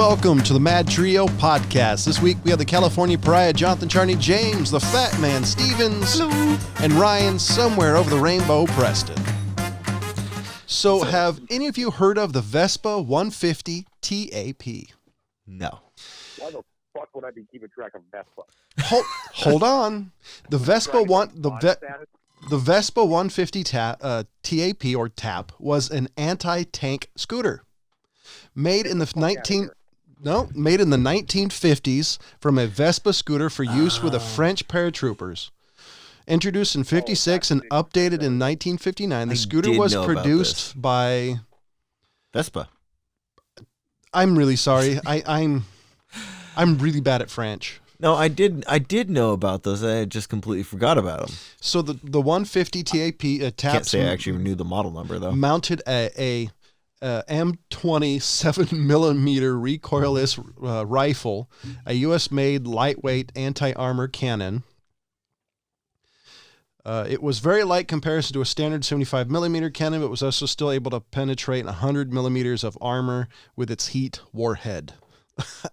welcome to the MadTrio podcast. This week we have the California Pariah, Jonathan Charney, James, the Fat Man, Stevens, and Ryan, somewhere over the rainbow, Preston. So have any of you heard of the Vespa 150 TAP? No. Why the fuck would I be keeping track of Vespa? Hold on. The Vespa Vespa 150 TAP or TAP was an anti-tank scooter made in the 1950s from a Vespa scooter for use with the French paratroopers. Introduced in 56 and updated in 1959, the scooter was produced by Vespa. I'm really sorry. I'm really bad at French. No, I did know about those. I just completely forgot about them. So the 150 TAP Can't say I actually knew the model number though. Mounted a M20 7mm recoilless rifle, a U.S.-made lightweight anti-armor cannon. It was very light comparison to a standard 75mm cannon, but was also still able to penetrate 100mm of armor with its heat warhead.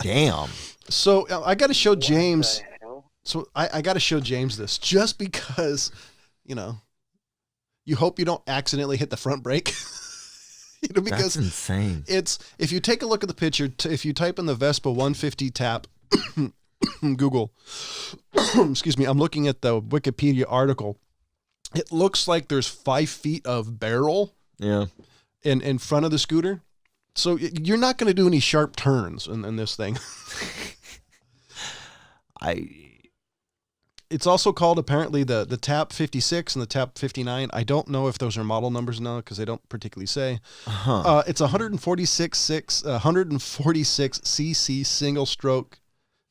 Damn. So I got to show James. So I got to show James this just because, you hope you don't accidentally hit the front brake. Because that's insane. It's, if you take a look at the picture, if you type in the Vespa 150 TAP, Google, excuse me, I'm looking at the Wikipedia article. It looks like there's 5 feet of barrel in front of the scooter. So you're not going to do any sharp turns in this thing. It's also called apparently the TAP 56 and the TAP 59. I don't know if those are model numbers now because they don't particularly say. It's 146 cc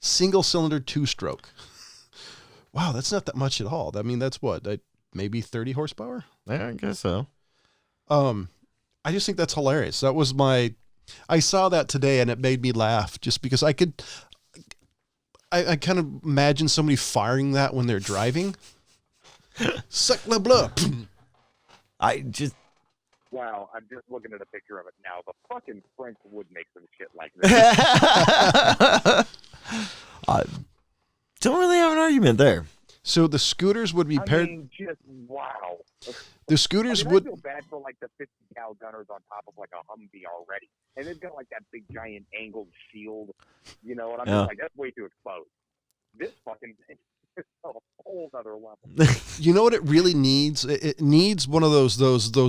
single cylinder 2-stroke. Wow, that's not that much at all. I mean, that's what, maybe 30 horsepower? Yeah, I guess so. I just think that's hilarious. I saw that today and it made me laugh just because I kind of imagine somebody firing that when they're driving. Suck le bleu. Wow, I'm just looking at a picture of it now. The fucking French would make some shit like this. Don't really have an argument there. So the scooters would be paired. Just wow. The scooters I would. feel bad for like the 50 cal gunners on top of like a Humvee already, and they've got like that big giant angled shield, and I'm just like, that's way too exposed. This fucking thing is a whole other level. You know what it really needs? It needs one of those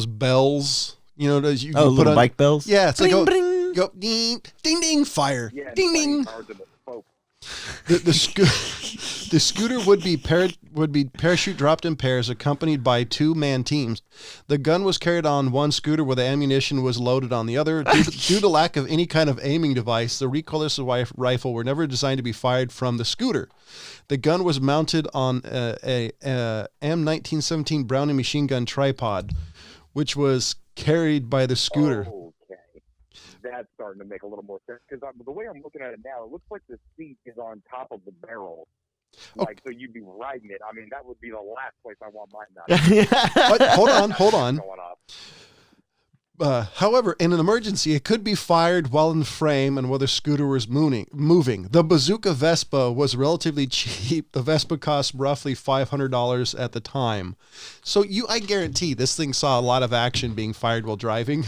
bells. Those you little put on bike bells. Yeah, it's bling, like bling. Go ding ding ding fire ding ding. The scooter would be parachute dropped in pairs, accompanied by 2-man teams. The gun was carried on one scooter, where the ammunition was loaded on the other. Due to lack of any kind of aiming device, the recoilless rifle were never designed to be fired from the scooter. The gun was mounted on a M1917 Browning machine gun tripod, which was carried by the scooter. That's starting to make a little more sense because the way I'm looking at it now, it looks like the seat is on top of the barrel. So you'd be riding it. I mean, that would be the last place I want mine not. But hold on. However, in an emergency, it could be fired while in frame and while the scooter was moving. The Bazooka Vespa was relatively cheap. The Vespa cost roughly $500 at the time. So I guarantee this thing saw a lot of action being fired while driving.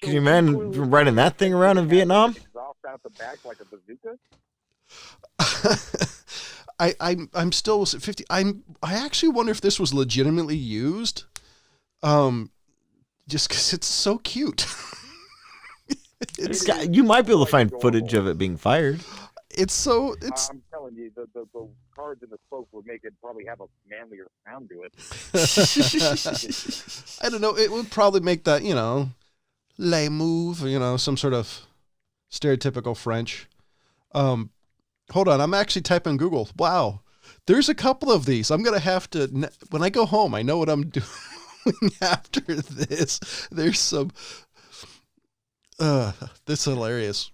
Can you imagine riding that thing around in Vietnam? Exhaust out the back like a bazooka? I'm still 50. I actually wonder if this was legitimately used. Just because it's so cute. You might be able to find footage of it being fired. I'm telling you, the cards in the spoke would make it probably have a manlier sound to it. I don't know. It would probably make that, les move, some sort of stereotypical French. Hold on, I'm actually typing Google. Wow, there's a couple of these. I'm going to have to, when I go home, I know what I'm doing after this. There's some, this is hilarious.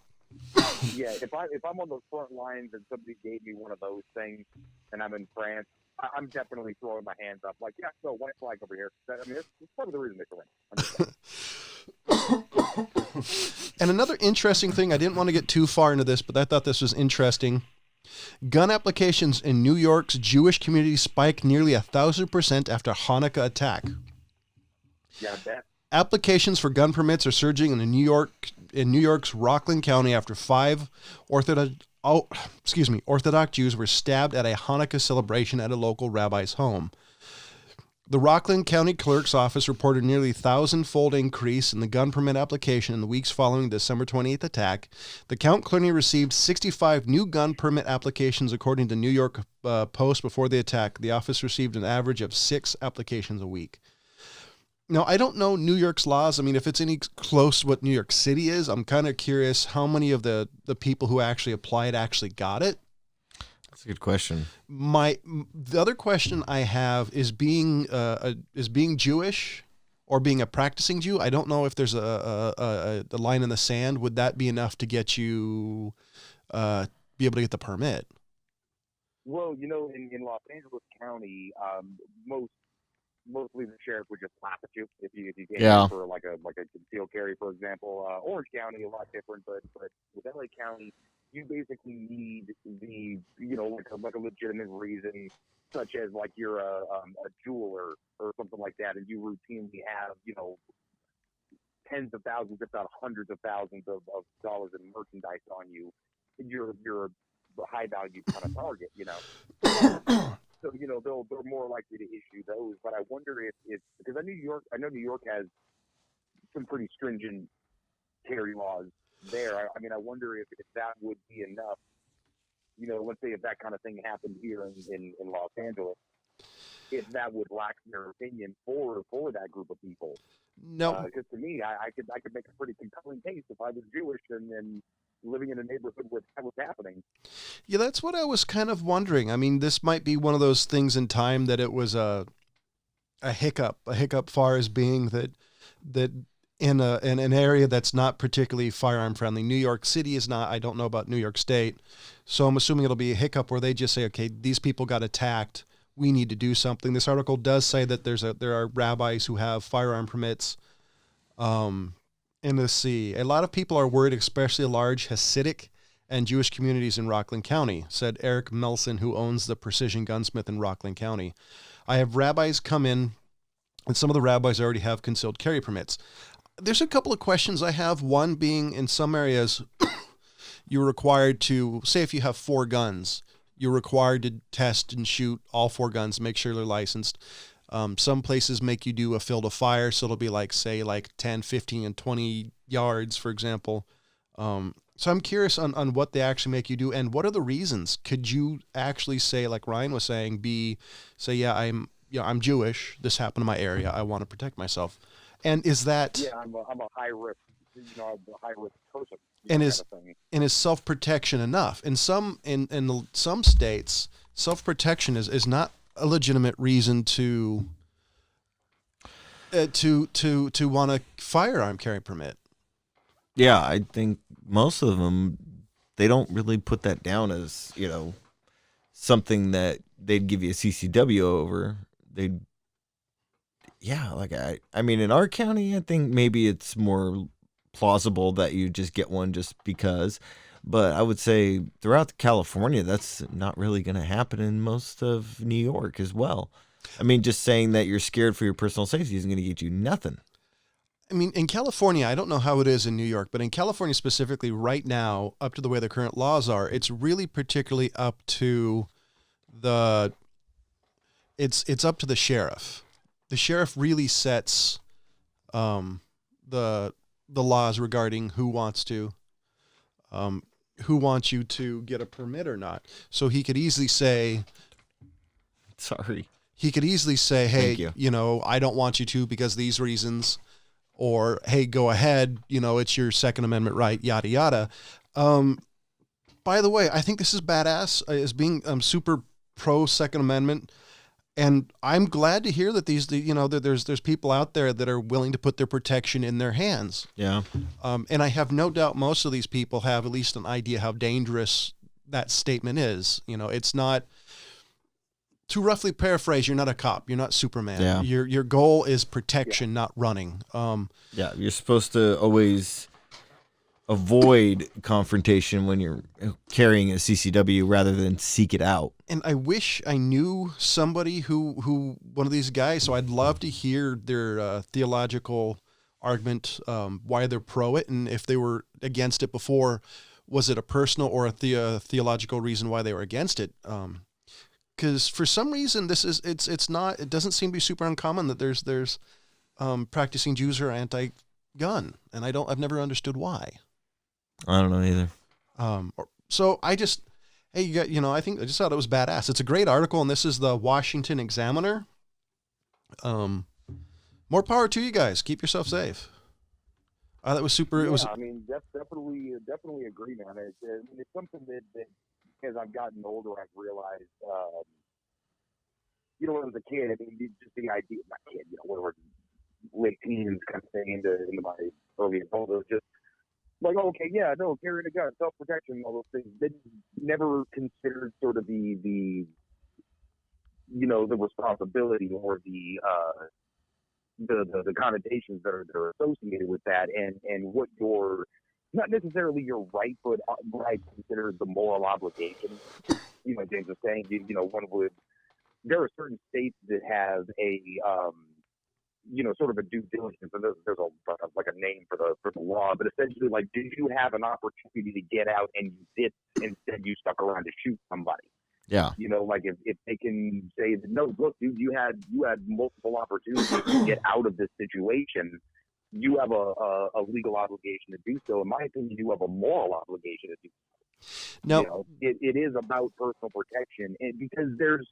Yeah, if I'm on the front lines and somebody gave me one of those things and I'm in France, I'm definitely throwing my hands up. Like, yeah, no, white flag over here. I mean, that's probably the reason they win. And another interesting thing, I didn't want to get too far into this, but I thought this was interesting. Gun applications in New York's Jewish community spiked nearly 1,000% after Hanukkah attack. Yeah, I bet. Applications for gun permits are surging in New York's Rockland County after 5 Orthodox Jews were stabbed at a Hanukkah celebration at a local rabbi's home. The Rockland County Clerk's Office reported nearly 1,000-fold increase in the gun permit application in the weeks following the December 28th attack. The county received 65 new gun permit applications, according to New York Post. Before the attack, the office received an average of 6 applications a week. Now, I don't know New York's laws. I mean, if it's any close to what New York City is, I'm kind of curious how many of the people who actually applied actually got it. That's a good question. The other question I have is being Jewish or being a practicing Jew. I don't know if there's a line in the sand. Would that be enough to get you be able to get the permit? Well, in Los Angeles County, mostly the sheriff would just laugh at you if you came for like a concealed carry, for example. Orange County, a lot different, but with LA County, you basically need the like a legitimate reason, such as like you're a jeweler or something like that, and you routinely have tens of thousands, if not hundreds of thousands of dollars in merchandise on you. You're a high value kind of target, So, they're more likely to issue those. But I wonder if because I know New York has some pretty stringent carry laws there. I mean, I wonder if that would be enough. Let's say if that kind of thing happened here in Los Angeles, if that would lack their opinion for that group of people. No, because to me, I could make a pretty compelling case if I was Jewish and living in a neighborhood where that was happening. Yeah, that's what I was kind of wondering. I mean, this might be one of those things in time that it was a hiccup far as being that in an area that's not particularly firearm friendly. New York City is not. I don't know about New York State, so I'm assuming it'll be a hiccup where they just say, okay, these people got attacked. We need to do something. This article does say that there are rabbis who have firearm permits. In the sea. A lot of people are worried, especially large Hasidic and Jewish communities in Rockland County, said Eric Melson, who owns the Precision Gunsmith in Rockland County. I have rabbis come in, and some of the rabbis already have concealed carry permits. There's a couple of questions I have. One being, in some areas, you're required to, say if you have 4 guns, you're required to test and shoot all 4 guns, make sure they're licensed. Some places make you do a field of fire, so it'll be like 10, 15, and 20 yards, for example. So I'm curious on what they actually make you do, and what are the reasons? Could you actually say, like Ryan was saying, I'm Jewish. This happened in my area. I want to protect myself. And is that? Yeah, I'm a high risk, a high risk person. And is self-protection enough? In some states, self-protection is not a legitimate reason to want a firearm carry permit. Yeah, I think most of them, they don't really put that down as, something that they'd give you a CCW over. I mean, in our county, I think maybe it's more plausible that you just get one just because. But I would say throughout California, that's not really going to happen in most of New York as well. I mean, just saying that you're scared for your personal safety isn't going to get you nothing. I mean, in California, I don't know how it is in New York, but in California specifically right now, up to the way the current laws are, it's really particularly up to it's up to the sheriff. The sheriff really sets the laws regarding who wants you to get a permit or not. So he could easily say, hey, I don't want you to because of these reasons, or, hey, go ahead, it's your Second Amendment right, yada, yada. By the way, I think this is badass as being super pro Second Amendment. And I'm glad to hear that there's people out there that are willing to put their protection in their hands. Yeah. And I have no doubt most of these people have at least an idea how dangerous that statement is. It's not, to roughly paraphrase, you're not a cop. You're not Superman. Yeah. Your goal is protection, not running. Yeah, you're supposed to always avoid confrontation when you're carrying a CCW rather than seek it out. And I wish I knew somebody who one of these guys. So I'd love to hear their theological argument, why they're pro it, and if they were against it before, was it a personal or a theological reason why they were against it? Because for some reason it doesn't seem to be super uncommon that there's practicing Jews are anti-gun, and I've never understood why. I don't know either. So I just, hey, I think I just thought it was badass. It's a great article, and this is the Washington Examiner. More power to you guys. Keep yourself safe. That was super. Yeah, It was. I mean, definitely agree, man. It's something that as I've gotten older, I've realized. When I was a kid, I mean, just the idea, not kid, when we're late teens kind of thing into my early adulthood, just like, okay, yeah, no, carrying a gun, self-protection, all those things. They never considered sort of the responsibility or the connotations that are associated with that, and what your, not necessarily your right, but what I consider the moral obligation. James was saying, there are certain states that have a sort of a due diligence, and there's a name for the law, but essentially, like, did you have an opportunity to get out and you did, instead you stuck around to shoot somebody? Yeah. Like if they can say that, no, look, dude, you had multiple opportunities to get out of this situation, you have a legal obligation to do so. In my opinion, you have a moral obligation to do so. No, it is about personal protection, and because there's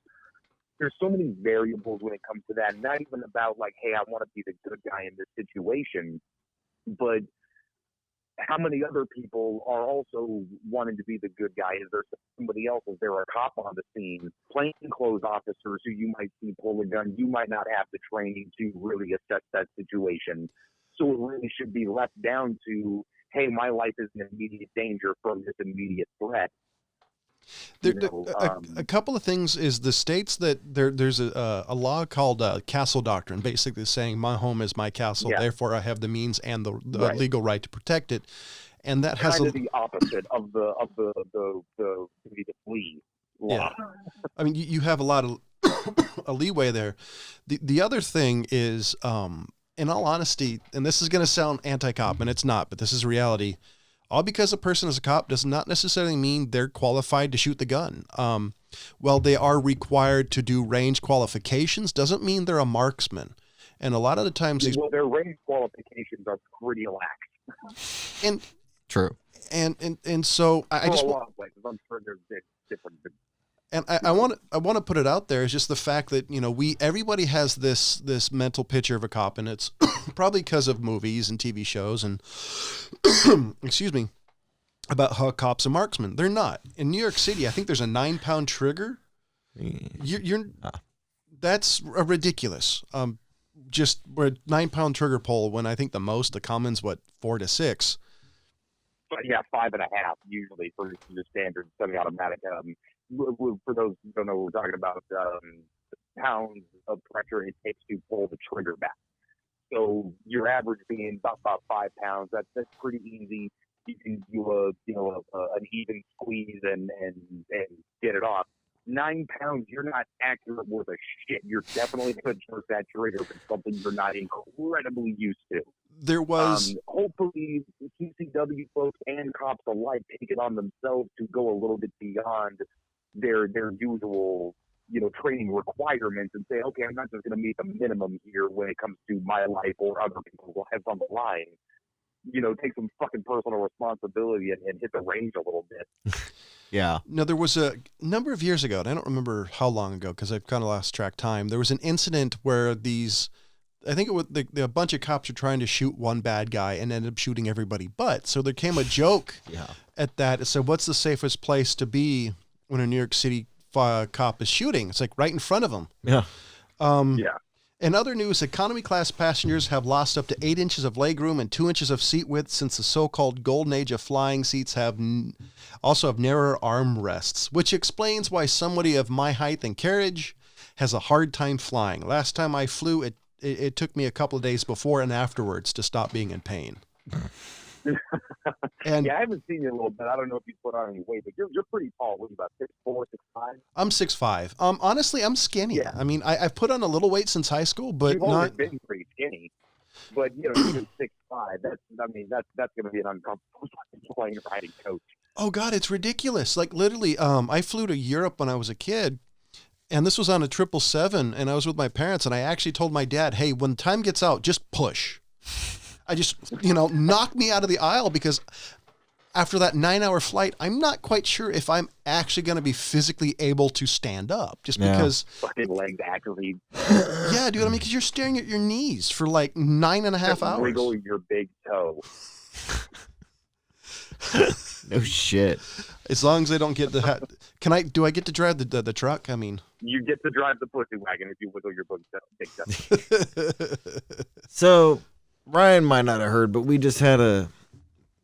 so many variables when it comes to that. Not even about like, hey, I want to be the good guy in this situation, but how many other people are also wanting to be the good guy? Is there somebody else? Is there a cop on the scene? Plainclothes officers who you might see pull a gun, you might not have the training to really assess that situation. So it really should be left down to, hey, my life is in immediate danger from this immediate threat. A couple of things is the states that there's a law called castle doctrine, basically saying my home is my castle, therefore I have the means and the legal right to protect it, and that has kind of the opposite of the flee law. Yeah. I mean, you have a lot of a leeway there. The other thing is, in all honesty, and this is going to sound anti-cop, and it's not, but this is reality. All because a person is a cop does not necessarily mean they're qualified to shoot the gun. Well, they are required to do range qualifications, doesn't mean they're a marksman. And a lot of the times their range qualifications are pretty lax. And true. And so I just a lot of places, I'm sure there's different. And I want to put it out there is just the fact that everybody has this mental picture of a cop, and it's probably because of movies and TV shows and excuse me, about how cops are marksmen. They're not. In New York City, I think there's a 9-pound trigger. That's ridiculous. Just a 9-pound trigger pull when I think the common's 4 to 6. But yeah, 5.5 usually for the standard semi-automatic. For those who don't know what we're talking about, pounds of pressure it takes to pull the trigger back. So your average being about 5 pounds. That's pretty easy. You can do an even squeeze and get it off. 9 pounds, you're not accurate worth a shit. You're definitely going to jerk that trigger if it's something you're not incredibly used to. There was hopefully CCW folks and cops alike take it on themselves to go a little bit beyond their usual training requirements and say, okay, I'm not just going to meet the minimum here when it comes to my life or other people's lives on the line. Take some fucking personal responsibility and hit the range a little bit. Yeah. No, there was a number of years ago, and I don't remember how long ago because I've kind of lost track of time. There was an incident where I think it was a bunch of cops were trying to shoot one bad guy and ended up shooting everybody but. So there came a joke at that. It said, what's the safest place to be when a New York City cop is shooting? It's like right in front of them. Yeah. In other news, economy class passengers have lost up to 8 inches of legroom and 2 inches of seat width since the so-called golden age of flying seats also have narrower arm rests, which explains why somebody of my height and carriage has a hard time flying. Last time I flew, it took me a couple of days before and afterwards to stop being in pain. And yeah, I haven't seen you in a little bit. I don't know if you put on any weight, but you're pretty tall. What are you, about 6'4", 6'5"? I'm 6'5". Honestly, I'm skinny. Yeah. I mean, I've put on a little weight since high school, but You've always not. been pretty skinny. But even 6'5", that's going to be an uncomfortable plane riding coach. Oh God, it's ridiculous. Like literally, I flew to Europe when I was a kid, and this was on a 777, and I was with my parents, and I actually told my dad, "Hey, when time gets out, just push." I just, knock me out of the aisle, because after that 9-hour flight, I'm not quite sure if I'm actually going to be physically able to stand up, just because. Fucking legs atrophy. Yeah, dude. I mean, because you're staring at your knees for like 9.5 hours. Wiggle your big toe. No shit. As long as they don't get the. Do I get to drive the truck? I mean, you get to drive the pussy wagon if you wiggle your big toe. So Ryan might not have heard, but we just had a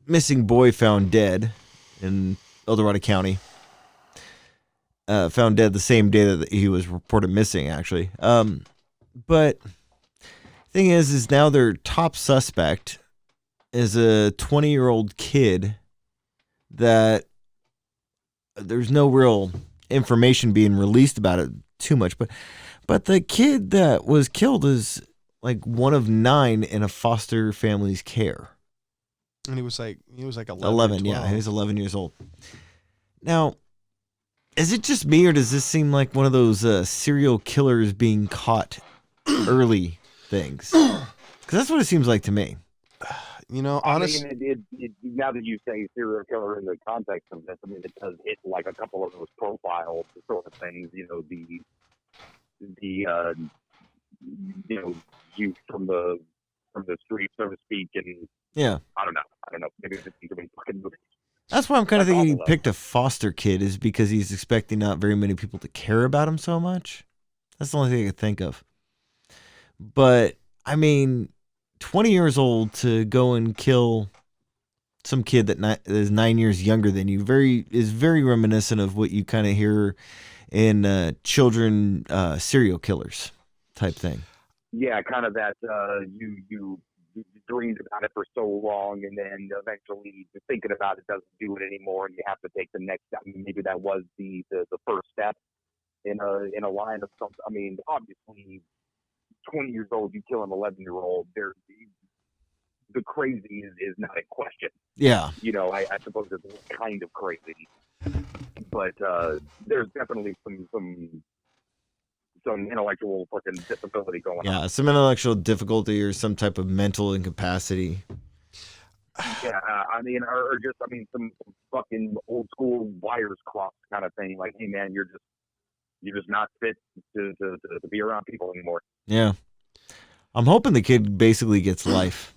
missing boy found dead in El Dorado County. Found dead the same day that he was reported missing, actually. But thing is now their top suspect is a 20-year-old kid that there's no real information being released about it too much. But the kid that was killed is like one of 9 in a foster family's care. And he was like 11. 11, yeah, he was 11 years old. Now, is it just me, or does this seem like one of those serial killers being caught early things? Because that's what it seems like to me. Honestly, I mean, now that you say serial killer in the context of this, I mean, it does hit like a couple of those profiles, sort of things. Youth from the street, so to speak, and yeah, I don't know. Maybe it's just fucking movies. That's why I'm kind of thinking he awful, picked a foster kid, is because he's expecting not very many people to care about him so much. That's the only thing I could think of. But I mean, 20 years old to go and kill some kid that is 9 years younger than you is very reminiscent of what you kind of hear in children serial killers type thing. Yeah, kind of that you dreamed about it for so long, and then eventually thinking about it doesn't do it anymore, and you have to take the next step. I mean, maybe that was the first step in a line of something. I mean, obviously, 20 years old, you kill an 11-year-old. The crazy is not in question. Yeah. I suppose it's kind of crazy, but there's definitely some intellectual fucking disability going on. Yeah, some intellectual difficulty or some type of mental incapacity. Yeah, some fucking old school wires crossed kind of thing. Like, hey man, you're just not fit to be around people anymore. Yeah, I'm hoping the kid basically gets life.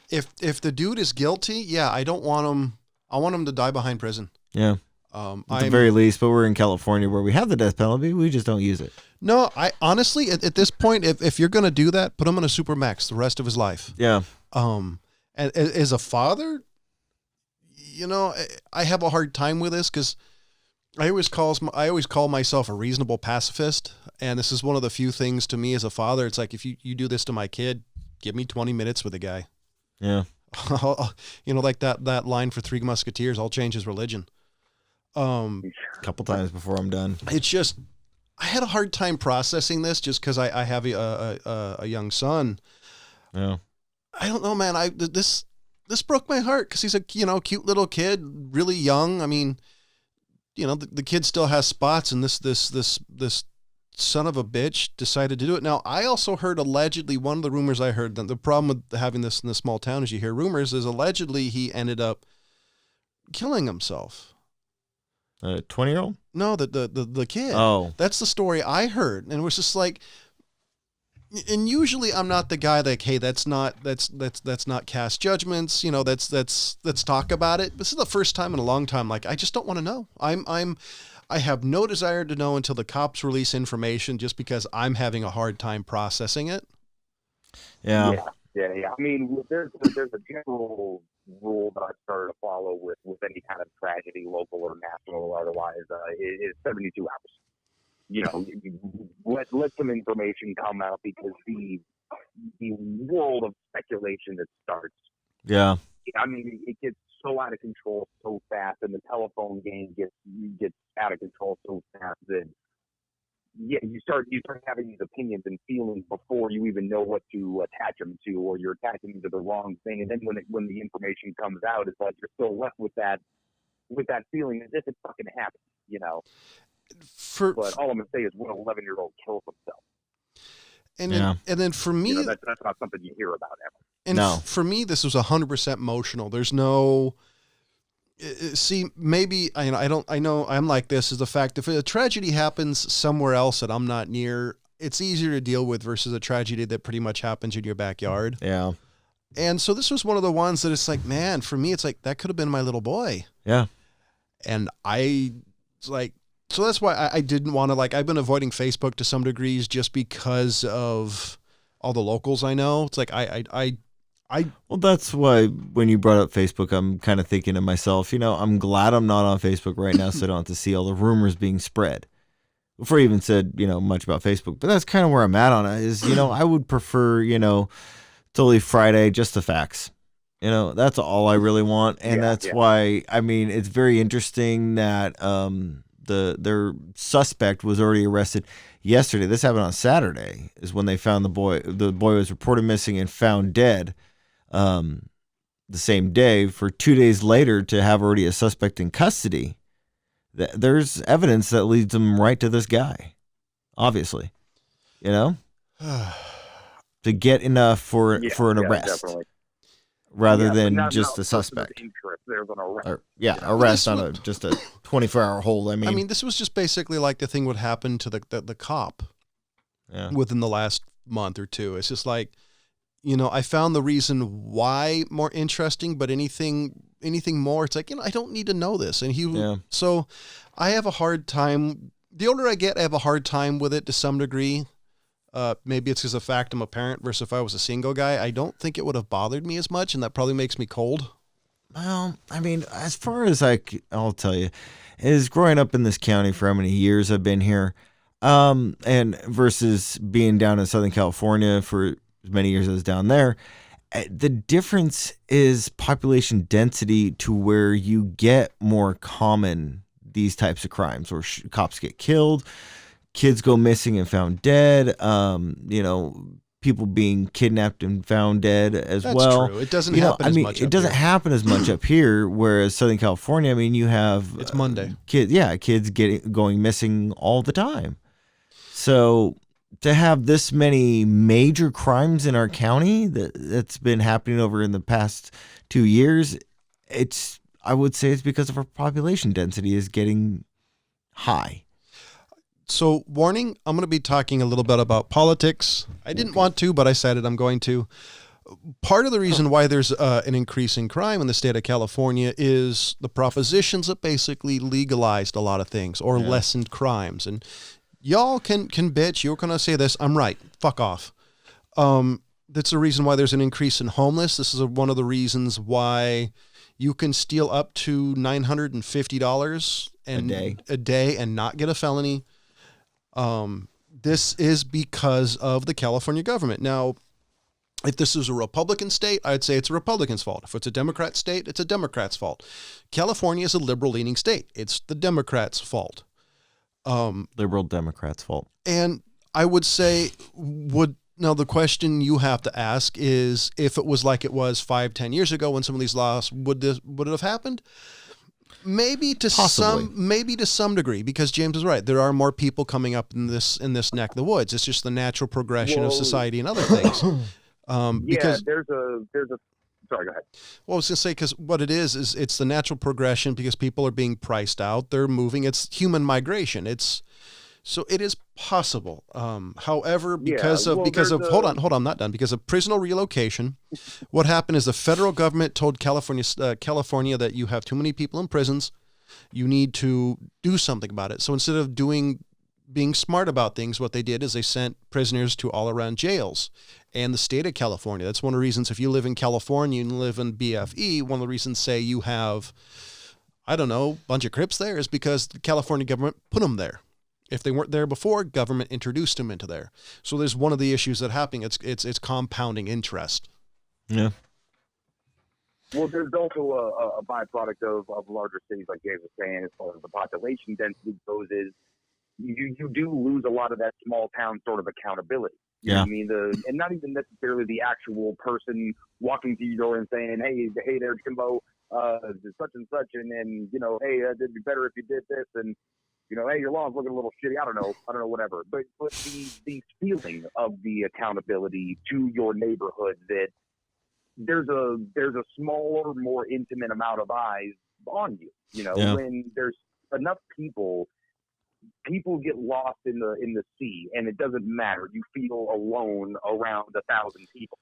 If the dude is guilty, yeah, I don't want him. I want him to die behind prison. Yeah. At the very least, but we're in California where we have the death penalty. We just don't use it. No, I honestly, at this point, if you're going to do that, put him on a supermax the rest of his life. Yeah. And as a father, I have a hard time with this because I always call myself a reasonable pacifist. And this is one of the few things to me as a father. It's like, if you do this to my kid, give me 20 minutes with the guy. Yeah. Like that line for Three Musketeers, I'll change his religion. A couple times before I'm done. It's just, I had a hard time processing this just because I have a young son. Yeah. I don't know, man. This broke my heart because he's a cute little kid, really young. I mean, the kid still has spots, and this son of a bitch decided to do it. Now, I also heard allegedly, one of the rumors I heard, that the problem with having this in a small town is you hear rumors, is allegedly he ended up killing himself. 20-year-old? No, the kid. Oh. That's the story I heard. And it was just like, and usually I'm not the guy like, hey, let's not cast judgments. Let's talk about it. This is the first time in a long time. Like, I just don't want to know. I have no desire to know until the cops release information, just because I'm having a hard time processing it. Yeah. Yeah. I mean, there's a general rule that I started to follow with any kind of tragedy, local or national or otherwise, is 72 hours. let some information come out, because the world of speculation that starts. Yeah. I mean, it gets so out of control so fast, and the telephone game gets out of control so fast that you start having these opinions and feelings before you even know what to attach them to, or you're attaching them to the wrong thing. And then when the information comes out, it's like you're still left with that feeling as if it fucking happened, But all I'm gonna say is, when an 11-year-old kills himself. And then for me, that's not something you hear about ever. And for me, this was 100% emotional. There's no. See, maybe I know I'm like this, is the fact if a tragedy happens somewhere else that I'm not near, it's easier to deal with versus a tragedy that pretty much happens in your backyard. Yeah. And so this was one of the ones that it's like, man, for me, it's like, that could have been my little boy. Yeah. And so that's why I didn't want to, I've been avoiding Facebook to some degrees just because of all the locals I know. It's like, well, that's why when you brought up Facebook, I'm kind of thinking to myself, I'm glad I'm not on Facebook right now, so I don't have to see all the rumors being spread. Before I even said, much about Facebook, but that's kind of where I'm at on it is, I would prefer, to leave Friday, just the facts. That's all I really want. And that's why, it's very interesting that their suspect was already arrested yesterday. This happened on Saturday is when they found the boy. The boy was reported missing and found dead the same day. For 2 days later to have already a suspect in custody. There's evidence that leads them right to this guy, obviously, to get enough for an arrest. Definitely. Rather than just the suspect. There's an arrest. Arrest on just a 24-hour hold. This was just basically like the thing would happen to the cop within the last month or two. It's just like, I found the reason why more interesting, but anything more, it's like, I don't need to know this. And so I have a hard time. The older I get, I have a hard time with it to some degree. Maybe it's because of the fact I'm a parent versus if I was a single guy, I don't think it would have bothered me as much, and that probably makes me cold. Well, as far as I'll tell you, is growing up in this county for how many years I've been here, and versus being down in Southern California for as many years as I was down there, the difference is population density to where you get more common these types of crimes where cops get killed. Kids go missing and found dead. People being kidnapped and found dead as well. That's true. It doesn't happen as much. It doesn't happen as much up here. Whereas Southern California, you have it's Monday. Kids going missing all the time. So to have this many major crimes in our county that's been happening over in the past 2 years, I would say it's because of our population density is getting high. So, warning, I'm going to be talking a little bit about politics. I didn't want to, but I said it, I'm going to. Part of the reason why there's an increase in crime in the state of California is the propositions that basically legalized a lot of things or lessened crimes. And y'all can bitch. You're going to say this. I'm right. Fuck off. That's the reason why there's an increase in homeless. This is one of the reasons why you can steal up to $950 a day and not get a felony. This is because of the California government. Now, if this is a Republican state, I'd say it's a Republican's fault. If it's a Democrat state, it's a Democrat's fault. California is a liberal-leaning state. It's the Democrats' fault. Liberal Democrats' fault. And I would say, now the question you have to ask is, if it was like it was 5-10 years ago when some of these laws, would it have happened? Maybe to some degree, because James is right. There are more people coming up in this neck of the woods. It's just the natural progression of society and other things. Because there's a. Sorry, go ahead. Well, I was going to say, because what it is it's the natural progression because people are being priced out. They're moving. It's human migration. So it is possible. However, because of hold on, I'm not done. Because of prisoner relocation, what happened is the federal government told California that you have too many people in prisons. You need to do something about it. So instead of being smart about things, what they did is they sent prisoners to all around jails. And the state of California, that's one of the reasons if you live in California and live in BFE, one of the reasons say you have, I don't know, a bunch of Crips there is because the California government put them there. If they weren't there before, government introduced them into there. So there's one of the issues that happening. It's compounding interest. Yeah. Well, there's also a byproduct of larger cities, like James was saying, as far as the population density goes, is you do lose a lot of that small town sort of accountability. You know what I mean? And not even necessarily the actual person walking through your door and saying, hey there, Jimbo, such and such, and then, you know, hey, it'd be better if you did this, and, you know, hey, your lawn's looking a little shitty. I don't know, whatever. But the feeling of the accountability to your neighborhood, that there's a smaller, more intimate amount of eyes on you. You know, when there's enough people get lost in the sea, and it doesn't matter. You feel alone around 1,000 people.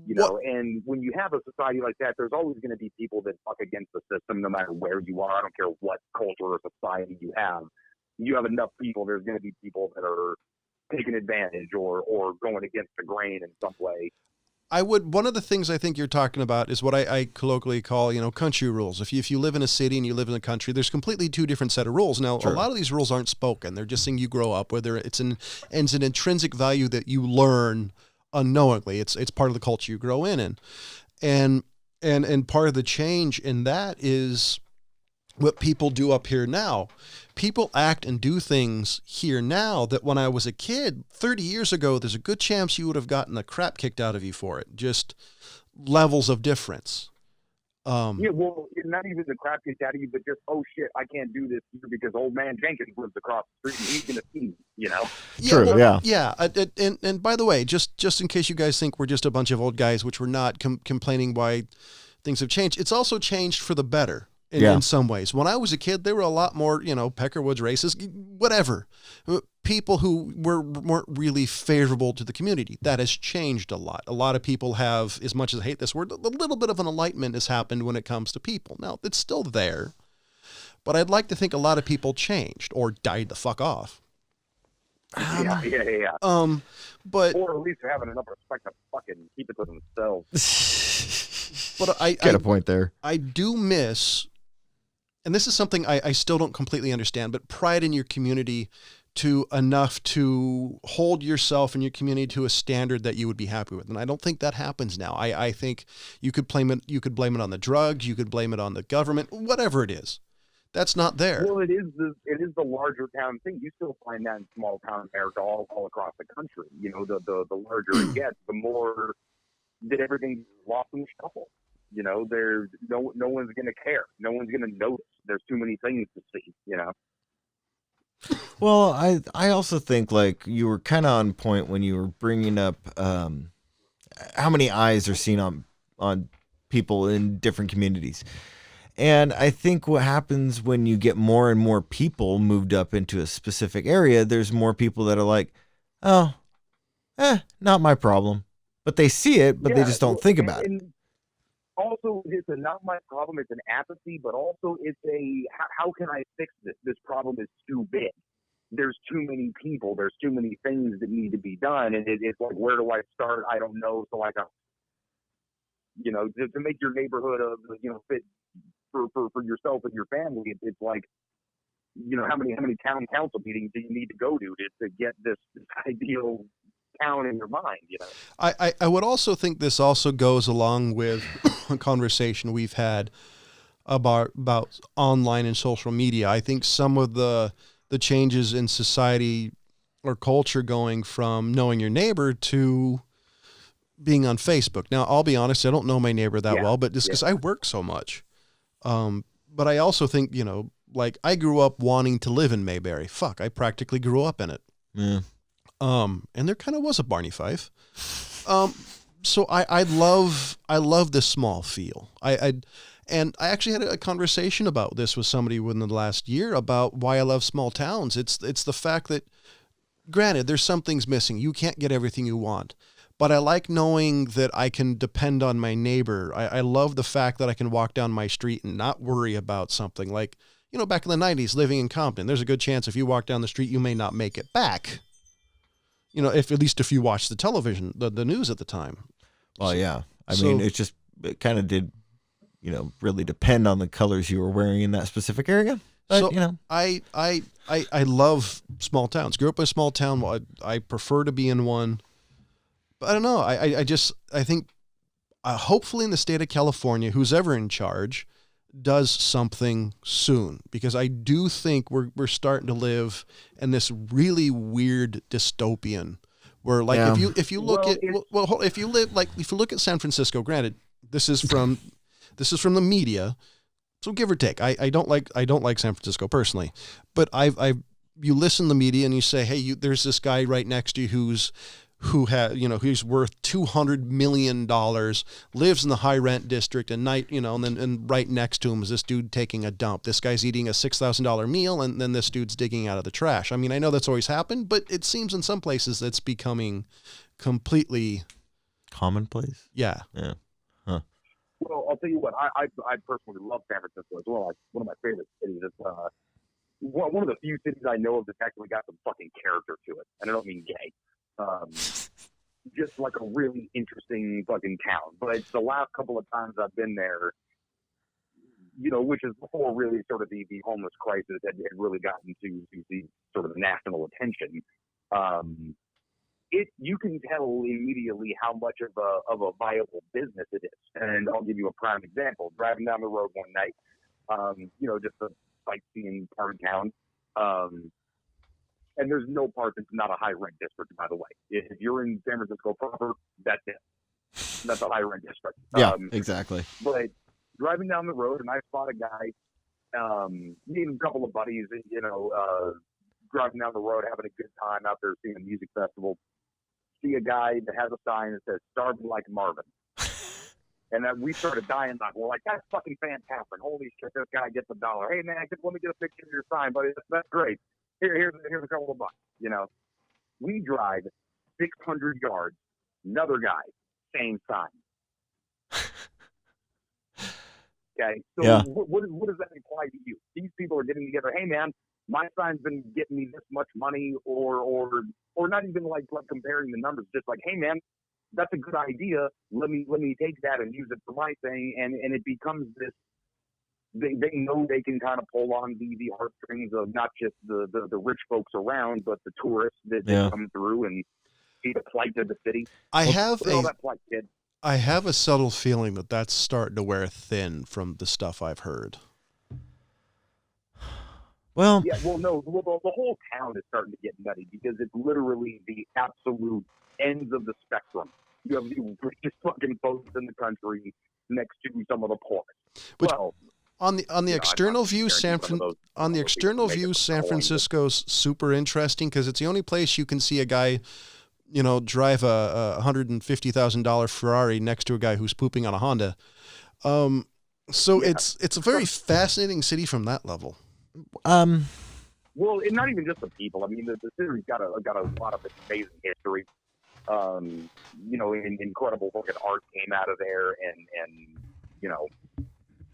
You know, and when you have a society like that, there's always going to be people that fuck against the system, no matter where you are. I don't care what culture or society you have. You have enough people, there's going to be people that are taking advantage or going against the grain in some way. One of the things I think you're talking about is what I colloquially call, you know, country rules. If you live in a city and you live in a country, there's completely two different set of rules. Now, a lot of these rules aren't spoken. They're just saying you grow up, whether it's an intrinsic value that you learn unknowingly. It's part of the culture you grow in. And part of the change in that is what people do up here now. People act and do things here now that when I was a kid, 30 years ago, there's a good chance you would have gotten the crap kicked out of you for it. Just levels of difference. Yeah, well, not even the crap kicked out of you, but just, oh shit, I can't do this here because old man Jenkins lives across the street and he's going to see me, you know? True, Yeah. And by the way, just in case you guys think we're just a bunch of old guys, which we're not, complaining why things have changed, it's also changed for the better. In some ways. When I was a kid, there were a lot more, you know, Peckerwoods races, whatever. People who weren't really favorable to the community. That has changed a lot. A lot of people have, as much as I hate this word, a little bit of an enlightenment has happened when it comes to people. Now, it's still there, but I'd like to think a lot of people changed or died the fuck off. Yeah. But or at least they're having enough respect to fucking keep it to themselves. But I got a point there. I do miss. And this is something I still don't completely understand, but pride in your community to enough to hold yourself and your community to a standard that you would be happy with. And I don't think that happens now. I think you could blame it on the drugs, you could blame it on the government, whatever it is. That's not there. Well, it is the larger town thing. You still find that in small town America all across the country. You know, the larger it gets, the more that everything's lost in the shuffle. You know, there's no one's going to care. No one's going to notice. There's too many things to see, you know. Well, I also think, like, you were kind of on point when you were bringing up how many eyes are seen on people in different communities. And I think what happens when you get more and more people moved up into a specific area, there's more people that are like, oh, not my problem. But they see it, but they just don't think about it. Also, it's not my problem. It's an apathy, but also it's how can I fix this? This problem is too big. There's too many people. There's too many things that need to be done. And it's like, where do I start? I don't know. So I got, you know, to make your neighborhood, you know, fit for yourself and your family. It's like, you know, how many town council meetings do you need to go to get this ideal town in your mind, you know? I would also think this also goes along with a conversation we've had about online and social media. I think some of the changes in society or culture going from knowing your neighbor to being on Facebook. Now, I'll be honest, I don't know my neighbor that well, but just because I work so much. But I also think, you know, like I grew up wanting to live in Mayberry. Fuck, I practically grew up in it. Yeah. And there kind of was a Barney Fife. So I love this small feel. And I actually had a conversation about this with somebody within the last year about why I love small towns. It's the fact that, granted, there's some things missing. You can't get everything you want. But I like knowing that I can depend on my neighbor. I love the fact that I can walk down my street and not worry about something. Like, you know, back in the 90s, living in Compton, there's a good chance if you walk down the street, you may not make it back. You know, at least if you watch the television, the news at the time. Well, yeah. I mean, it kind of did, you know, really depend on the colors you were wearing in that specific area. But, So you know, I love small towns. Grew up in a small town. Well, I prefer to be in one. But I don't know. I think hopefully in the state of California, who's ever in charge does something soon, because I do think we're starting to live in this really weird dystopian where, like, Yeah. if you look if you look at San Francisco, granted, this is from the media, so give or take. I don't like San Francisco personally, but you listen to the media and you say, hey, there's this guy right next to you who's worth $200 million, lives in the high rent district, and and right next to him is this dude taking a dump. This guy's eating a $6,000 meal, and then this dude's digging out of the trash. I mean, I know that's always happened, but it seems in some places that's becoming completely commonplace. Yeah. Yeah. Huh. Well, I'll tell you what. I personally love San Francisco as well. It's one of my favorite cities. It's one of the few cities I know of that's actually got some fucking character to it, and I don't mean gay. Just like a really interesting fucking town. But the last couple of times I've been there, which is before really sort of the homeless crisis had really gotten to the sort of national attention, you can tell immediately how much of a viable business it is. And I'll give you a prime example. Driving down the road one night, just a sightseeing part of town, and there's no part that's not a high rent district, by the way. If you're in San Francisco proper, that's it. That's a high rent district. Yeah, exactly. But driving down the road, and I spot a guy, meeting a couple of buddies, driving down the road, having a good time out there seeing a music festival. See a guy that has a sign that says "Starving like Marvin," and then we started dying. We're like, "That's fucking fantastic! Holy shit, this guy gets $1. Hey man, let me get a picture of your sign, buddy. That's great. Here's a couple of bucks." We drive 600 yards. Another guy, same sign. Okay, so yeah. what does that imply to you? These people are getting together. Hey man, my sign's been getting me this much money, or not even like comparing the numbers. Just like, hey man, that's a good idea. Let me take that and use it for my thing, and it becomes this. They know they can kind of pull on the heartstrings of not just the rich folks around, but the tourists that come through and see the plight of the city. I have that plight, kid. I have a subtle feeling that that's starting to wear thin from the stuff I've heard. Well, yeah, no, the whole town is starting to get nutty because it's literally the absolute ends of the spectrum. You have the richest fucking folks in the country next to some of the poorest. On the external view, San Francisco's super interesting because it's the only place you can see a guy, drive a $150,000 Ferrari next to a guy who's pooping on a Honda. It's a very fascinating city from that level. Well, and not even just the people. I mean, the city's got a lot of amazing history. Incredible fucking art came out of there, and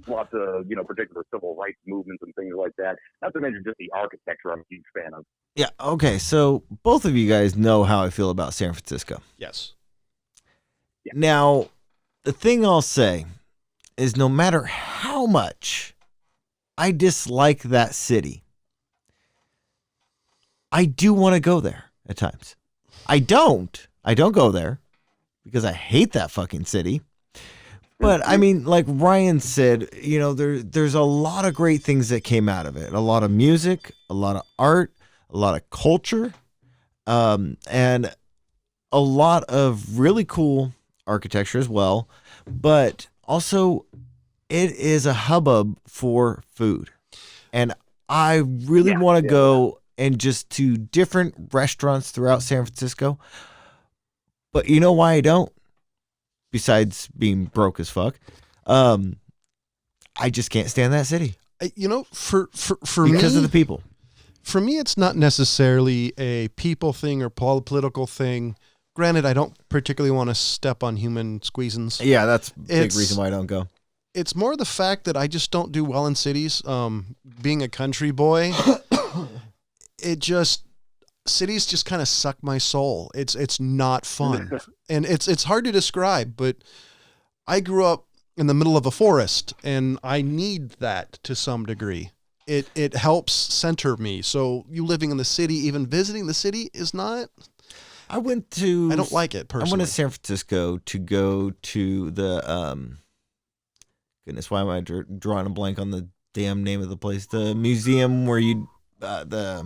lots of, particular civil rights movements and things like that. Not to mention just the architecture I'm a huge fan of. Yeah, okay, so both of you guys know how I feel about San Francisco. Yes. Yeah. Now, the thing I'll say is no matter how much I dislike that city, I do want to go there at times. I don't go there because I hate that fucking city. But I mean, like Ryan said, there's a lot of great things that came out of it. A lot of music, a lot of art, a lot of culture, and a lot of really cool architecture as well. But also, it is a hubbub for food. And I really want to go and just to different restaurants throughout San Francisco. But you know why I don't? Besides being broke as fuck, I just can't stand that city. For because me, of the people. For me, it's not necessarily a people thing or political thing. Granted, I don't particularly want to step on human squeezins. Yeah, that's a big reason why I don't go. It's more the fact that I just don't do well in cities. Being a country boy, cities just kind of suck my soul. It's not fun. And it's hard to describe, but I grew up in the middle of a forest and I need that to some degree. it helps center me. So you living in the city, even visiting the city is not. I don't like it personally. I went to San Francisco to go to the goodness, why am I drawing a blank on the damn name of the place? The museum where you the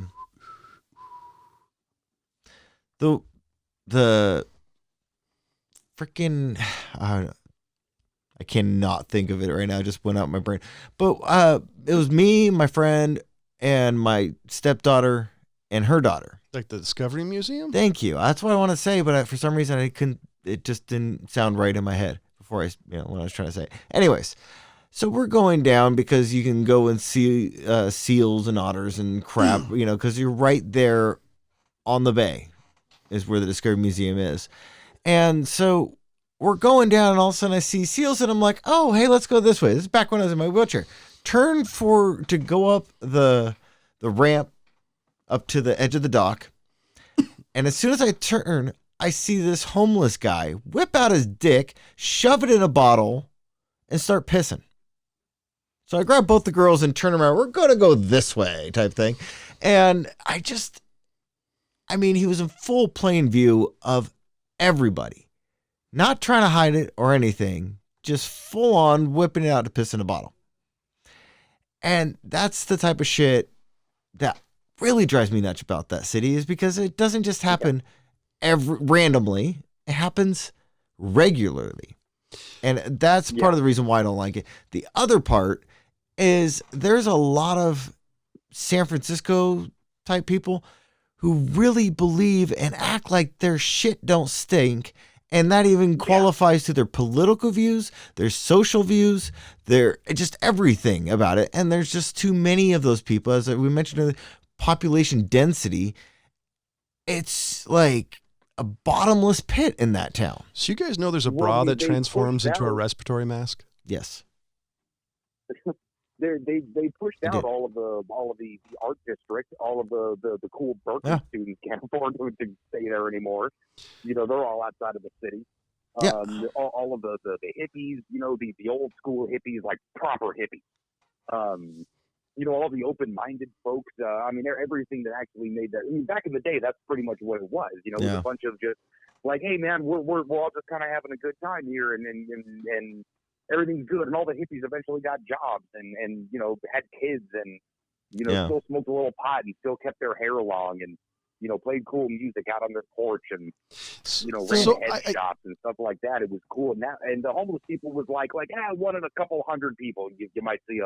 freaking I cannot think of it right now. It just went out my brain. But it was me, my friend, and my stepdaughter and her daughter. Like the Discovery Museum? Thank you. That's what I want to say, but for some reason I couldn't. It just didn't sound right in my head before when I was trying to say it. Anyways, so we're going down because you can go and see seals and otters and crap, because you're right there on the bay is where the Discovery Museum is. And so we're going down and all of a sudden I see seals and I'm like, oh, hey, let's go this way. This is back when I was in my wheelchair. Turn to go up the ramp up to the edge of the dock. And as soon as I turn, I see this homeless guy whip out his dick, shove it in a bottle, and start pissing. So I grab both the girls and turn around. We're going to go this way type thing. And he was in full plain view of everybody. Not trying to hide it or anything. Just full on whipping it out to piss in a bottle. And that's the type of shit that really drives me nuts about that city, is because it doesn't just happen randomly. It happens regularly. And that's part of the reason why I don't like it. The other part is there's a lot of San Francisco type people who really believe and act like their shit don't stink. And that even qualifies to their political views, their social views, their just everything about it. And there's just too many of those people. As we mentioned, the population density, it's like a bottomless pit in that town. So you guys know there's a bra that transforms into a respiratory mask? Yes. They pushed out all of the art district, all of the cool Berkeley students can't afford to stay there anymore. They're all outside of the city. All of the hippies, the old school hippies, like proper hippies. All the open-minded folks. Everything that actually made that. Back in the day, that's pretty much what it was. It was a bunch of just like, hey man, we're all just kind of having a good time here, and everything's good, and all the hippies eventually got jobs and had kids and still smoked a little pot and still kept their hair long and played cool music out on their porch and ran head shops and stuff like that. It was cool, and the homeless people was like one in a couple hundred people you might see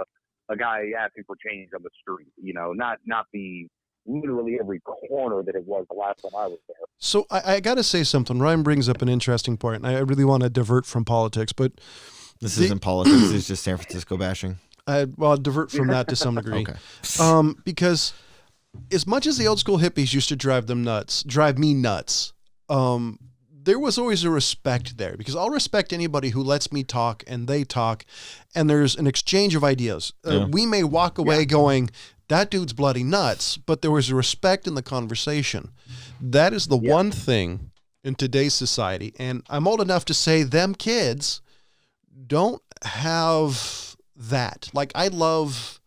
a guy asking for change on the street. Not the literally every corner that it was the last time I was there. So I got to say something. Ryan brings up an interesting point, and I really want to divert from politics, but. This isn't politics. It's just San Francisco bashing. I'll divert from that to some degree. Okay. Because as much as the old school hippies used to drive me nuts, there was always a respect there, because I'll respect anybody who lets me talk and they talk, and there's an exchange of ideas. We may walk away going, that dude's bloody nuts, but there was a respect in the conversation. That is the one thing in today's society. And I'm old enough to say them kids don't have that. Like I love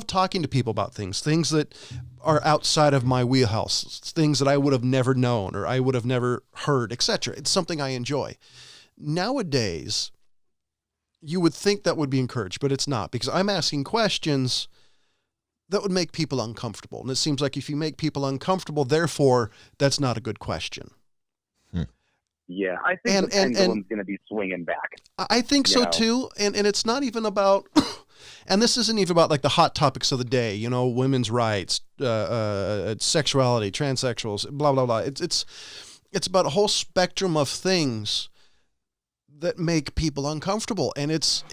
talking to people about things that are outside of my wheelhouse, things that I would have never known or I would have never heard, etc. It's something I enjoy. Nowadays, you would think that would be encouraged, but it's not, because I'm asking questions that would make people uncomfortable. And it seems like if you make people uncomfortable, therefore, that's not a good question. Yeah, I think the pendulum's going to be swinging back. I think so too, and it's not even about, and this isn't even about like the hot topics of the day, women's rights, sexuality, transsexuals, blah blah blah. It's about a whole spectrum of things that make people uncomfortable, and it's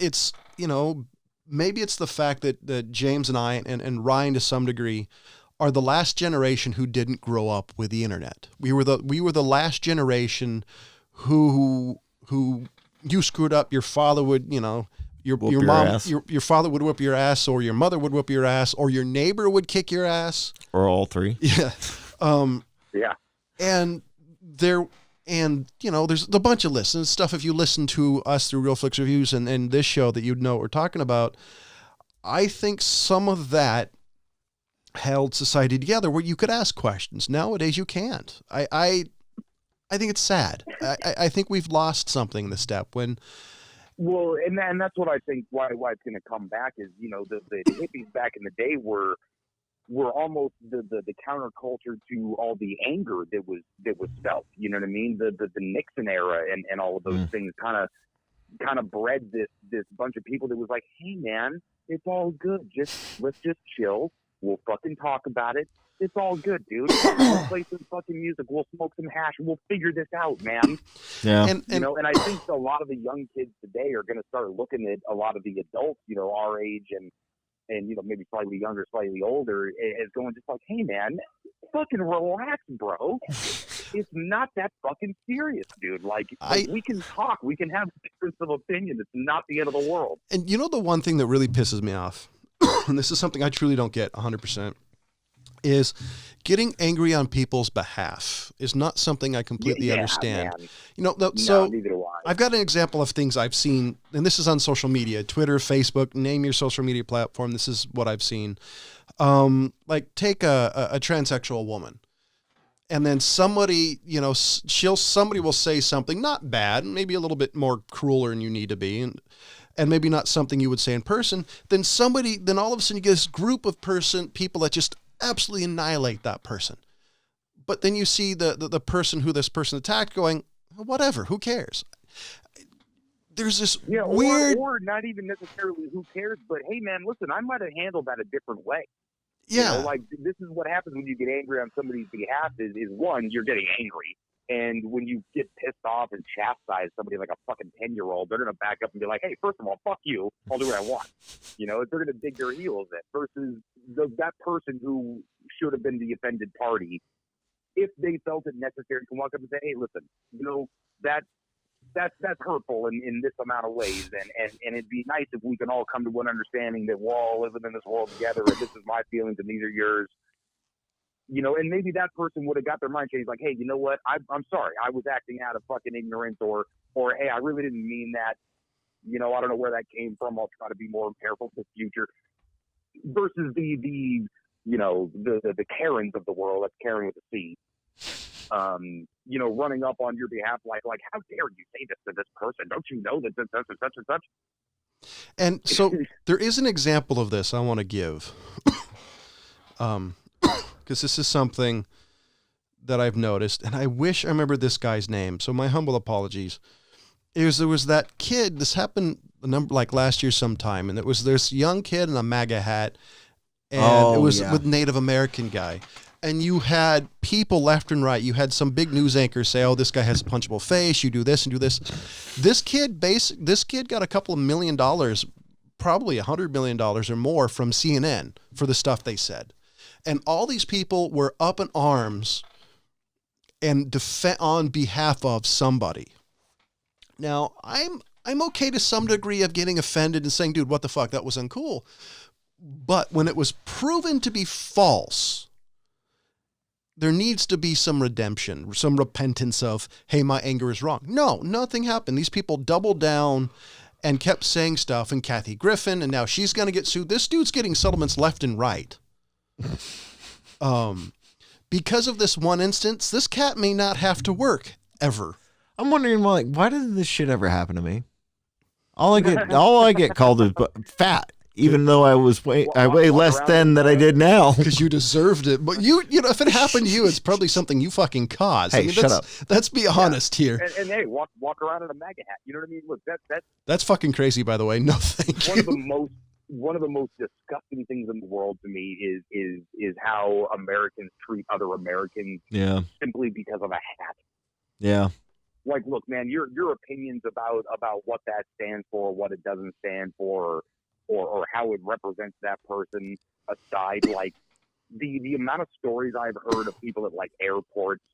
maybe it's the fact that James and I and Ryan to some degree are the last generation who didn't grow up with the internet. We were the last generation who you screwed up, your father would, your father would whip your ass, or your mother would whip your ass, or your neighbor would kick your ass, or all three. Yeah. And there's a bunch of lists and stuff. If you listen to us through Real Flicks Reviews and this show, that you'd know what we're talking about. I think some of that held society together where you could ask questions. Nowadays you can't. I think it's sad. I think we've lost something in the step when. Well, and that's what I think why it's going to come back is, the hippies back in the day were almost the counterculture to all the anger that was felt. You know what I mean? The Nixon era and all of those things kind of bred this bunch of people that was like, hey man, it's all good. Let's just chill. We'll fucking talk about it. It's all good, dude. We'll play some fucking music. We'll smoke some hash. We'll figure this out, man. Yeah. And and I think a lot of the young kids today are going to start looking at a lot of the adults, our age and maybe slightly younger, slightly older, as going just like, hey man, fucking relax, bro. It's not that fucking serious, dude. Like we can talk. We can have difference of opinion. It's not the end of the world. And the one thing that really pisses me off, and this is something I truly don't get 100%, is getting angry on people's behalf is not something I completely understand. Man. So neither do I. I've got an example of things I've seen, and this is on social media, Twitter, Facebook, name your social media platform. This is what I've seen. Like take a transsexual woman. And then somebody, somebody will say something not bad, maybe a little bit more crueler than you need to be, and maybe not something you would say in person. Then all of a sudden you get this group of people that just absolutely annihilate that person. But then you see the person who this person attacked going, whatever, who cares? There's this weird, or not even necessarily who cares, but hey man, listen, I might have handled that a different way. Yeah. This is what happens when you get angry on somebody's behalf is one, you're getting angry. And when you get pissed off and chastise somebody like a fucking 10-year-old, they're going to back up and be like, hey, first of all, fuck you. I'll do what I want. They're going to dig their heels in versus that person who should have been the offended party. If they felt it necessary to walk up and say, hey, listen, that's hurtful in this amount of ways. And it'd be nice if we can all come to one understanding that we're all living in this world together and this is my feelings and these are yours. And maybe that person would have got their mind changed, like, hey, you know what? I'm sorry. I was acting out of fucking ignorance or hey, I really didn't mean that. I don't know where that came from. I'll try to be more careful for the future. Versus the Karens of the world, that's Karen with a C, running up on your behalf like, how dare you say this to this person? Don't you know that this is such and such? And so there is an example of this I want to give. Because this is something that I've noticed, and I wish I remembered this guy's name, so my humble apologies. There was that kid, this happened last year sometime, and it was this young kid in a MAGA hat, and it was with Native American guy. And you had people left and right. You had some big news anchors say, oh, this guy has a punchable face, you do this and do this. This kid got a couple of $1 million, probably $100 million or more from CNN for the stuff they said. And all these people were up in arms and on behalf of somebody. Now, I'm okay to some degree of getting offended and saying, dude, what the fuck? That was uncool. But when it was proven to be false, there needs to be some redemption, some repentance of, hey, my anger is wrong. No, nothing happened. These people doubled down and kept saying stuff. And Kathy Griffin, and now she's going to get sued. This dude's getting settlements left and right. Because of this one instance, this cat may not have to work ever. I'm wondering, why did this shit ever happen to me? All I get called is fat, even though I weigh less than that I did now. Because you deserved it. But if it happened to you, it's probably something you fucking caused. Hey, shut up. Let's be honest here. And hey, walk around in a MAGA hat. You know what I mean? Look, that's fucking crazy, by the way. No, thank you. One of the most disgusting things in the world to me is how Americans treat other Americans simply because of a hat. Yeah. Like, look, man, your opinions about what that stands for, what it doesn't stand for, or how it represents that person aside, like the amount of stories I've heard of people at like airports,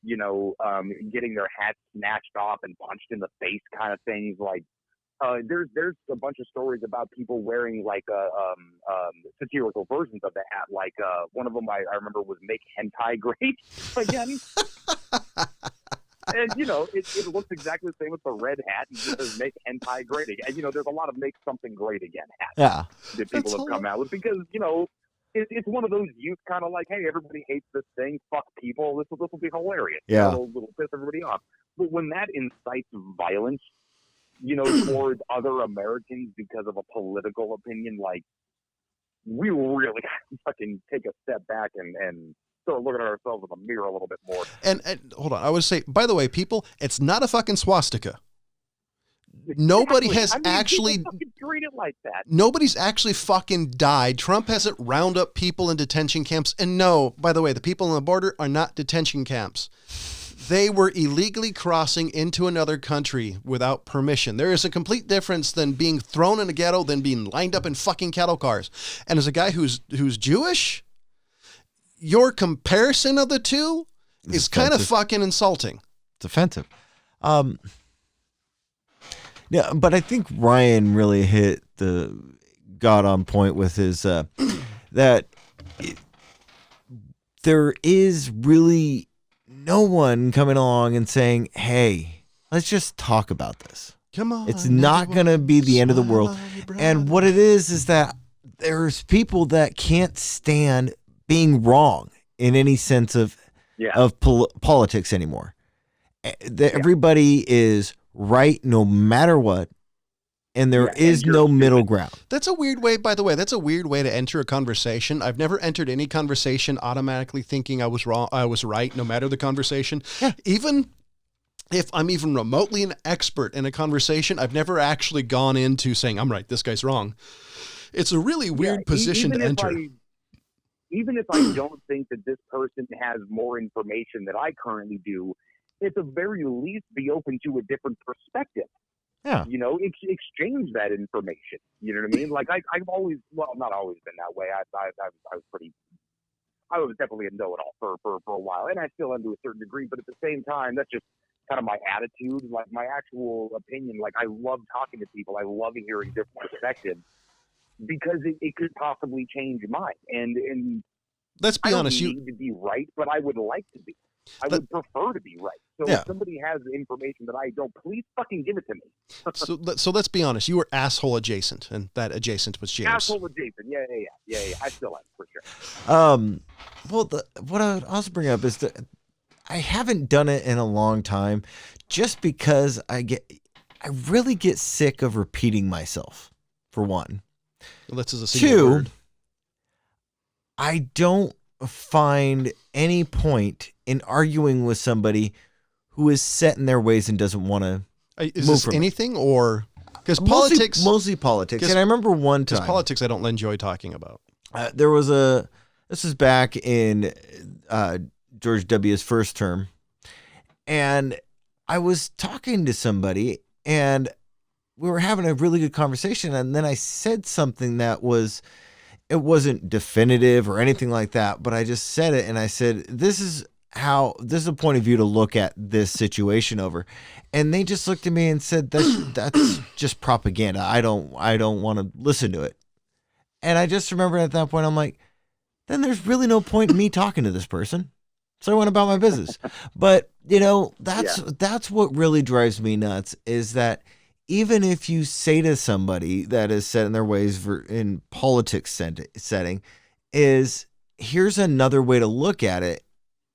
getting their hats snatched off and punched in the face kind of things, like. There's a bunch of stories about people wearing like satirical versions of the hat. Like one of them I remember was "Make Hentai Great Again." And, it looks exactly the same with the red hat. It just says make hentai great again. And, there's a lot of make something great again hats that people have come out with because, it's one of those youth kind of like, hey, everybody hates this thing. Fuck people. This will be hilarious. Yeah. It'll piss everybody off. But when that incites violence, towards other Americans because of a political opinion, like, we really fucking take a step back and start looking at ourselves in the mirror a little bit more. And hold on, I would say, by the way, people, it's not a fucking swastika. Nobody has actually treat it like that. Nobody's actually fucking died. Trump hasn't round up people in detention camps. And no, by the way, the people on the border are not detention camps. They were illegally crossing into another country without permission. There is a complete difference than being thrown in a ghetto than being lined up in fucking cattle cars. And as a guy who's Jewish, your comparison of the two is kind of fucking insulting. It's offensive. Yeah, but I think Ryan really got on point with his that there is really no one coming along and saying, hey, let's just talk about this. Come on. It's not going to be the end of the world. And what it is that there's people that can't stand being wrong in any sense of politics anymore. Everybody is right no matter what. And there is no middle ground. That's a weird way, by the way. That's a weird way to enter a conversation. I've never entered any conversation automatically thinking I was wrong. I was right, no matter the conversation. Yeah. Even if I'm even remotely an expert in a conversation, I've never actually gone into saying I'm right, this guy's wrong. It's a really weird position to enter. Even if I don't think that this person has more information than I currently do, at the very least, be open to a different perspective. Yeah. Exchange that information. You know what I mean? Like I've always, well, not always been that way. I was definitely a know-it-all for a while, and I still am to a certain degree. But at the same time, that's just kind of my attitude, like my actual opinion. Like I love talking to people. I love hearing different perspectives because it could possibly change mine. And let's be honest, you need to be right, but I would like to be. I would prefer to be right. So if somebody has information that I don't, please fucking give it to me. so let's be honest. You were asshole adjacent, and that adjacent was James. Asshole adjacent. Yeah. I still am, for sure. Well, what I would also bring up is that I haven't done it in a long time just because I really get sick of repeating myself, for one. Let's as a single word. I don't find any point in arguing with somebody who is set in their ways and doesn't want to is this anything or because politics mostly politics. And I remember one time politics I don't enjoy talking about. This is back in George W.'s first term, and I was talking to somebody and we were having a really good conversation, and then I said something that it wasn't definitive or anything like that, but I just said it, and I said, this is a point of view to look at this situation over. And they just looked at me and said, that's just propaganda. I don't want to listen to it. And I just remember at that point, I'm like, then there's really no point in me talking to this person. So I went about my business. But that's what really drives me nuts is that even if you say to somebody that is set in their ways in politics setting is here's another way to look at it.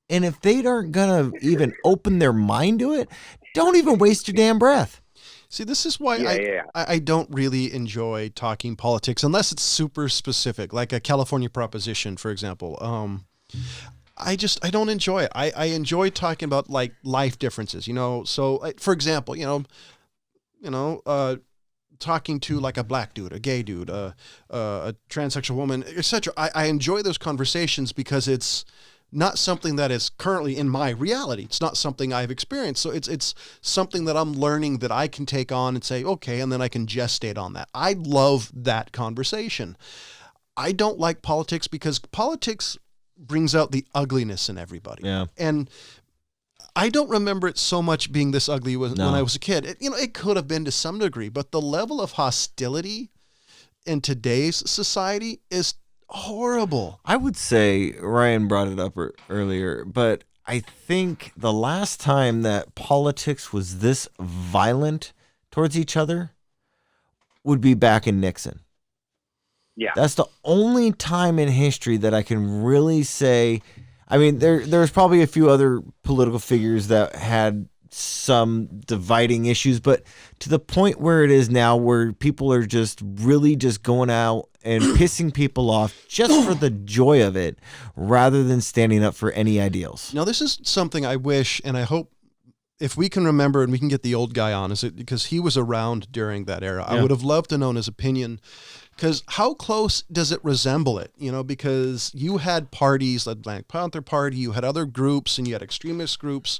And if they aren't going to even open their mind to it, don't even waste your damn breath. See, this is why I don't really enjoy talking politics unless it's super specific, like a California proposition, for example. I don't enjoy it. I enjoy talking about like life differences, So, for example, talking to like a black dude, a gay dude, a transsexual woman, etc. I enjoy those conversations because it's not something that is currently in my reality. It's not something I've experienced. So it's something that I'm learning that I can take on and say, okay, and then I can gestate on that. I love that conversation. I don't like politics because politics brings out the ugliness in everybody. Yeah. And I don't remember it so much being this ugly when I was a kid. It could have been to some degree, but the level of hostility in today's society is horrible. I would say Ryan brought it up earlier, but I think the last time that politics was this violent towards each other would be back in Nixon. Yeah. That's the only time in history that I can really say. I mean, there's probably a few other political figures that had some dividing issues, but to the point where it is now, where people are just really just going out and pissing people off just for the joy of it, rather than standing up for any ideals. Now, this is something I wish, and I hope if we can remember and we can get the old guy on, is it because he was around during that era. Yeah. I would have loved to know his opinion, because how close does it resemble it? You know, because you had parties like Black Panther Party, you had other groups, and you had extremist groups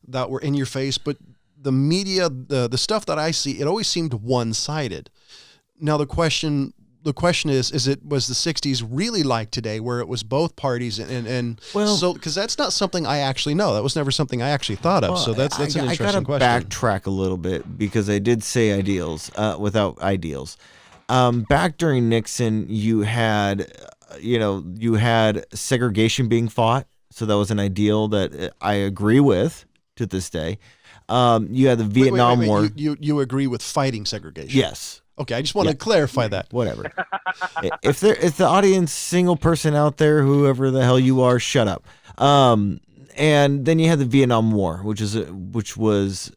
that were in your face, but the media, the stuff that I see, it always seemed one-sided. Now the question is was the 60s really like today, where it was both parties and well, so, because that's not something I actually know. That was never something I actually thought of. Well, so that's an interesting question. I gotta backtrack a little bit, because I did say ideals without ideals. Back during Nixon, you had segregation being fought. So that was an ideal that I agree with to this day. You had the Vietnam War. You agree with fighting segregation? Yes. Okay, I just want to clarify that. Whatever. If the audience, single person out there, whoever the hell you are, shut up. And then you had the Vietnam War, which was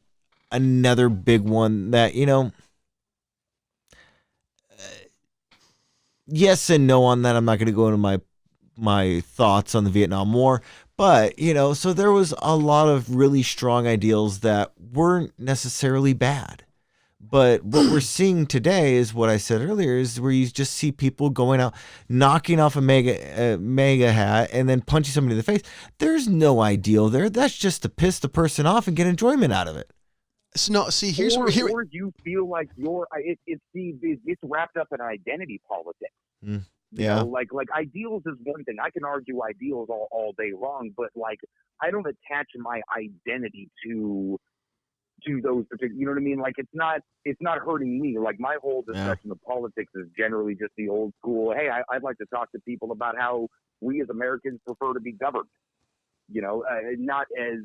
another big one that, yes and no on that. I'm not going to go into my thoughts on the Vietnam War, but so there was a lot of really strong ideals that weren't necessarily bad. But what we're seeing today is what I said earlier, is where you just see people going out, knocking off a mega hat and then punching somebody in the face. There's no ideal there. That's just to piss the person off and get enjoyment out of it. So no, see, here's or you feel like it's wrapped up in identity politics. Yeah. Like ideals is one thing. I can argue ideals all day long, but like I don't attach my identity to those particular, you know what I mean? Like it's not hurting me. Like my whole discussion of politics is generally just the old school. Hey, I'd like to talk to people about how we as Americans prefer to be governed. Not as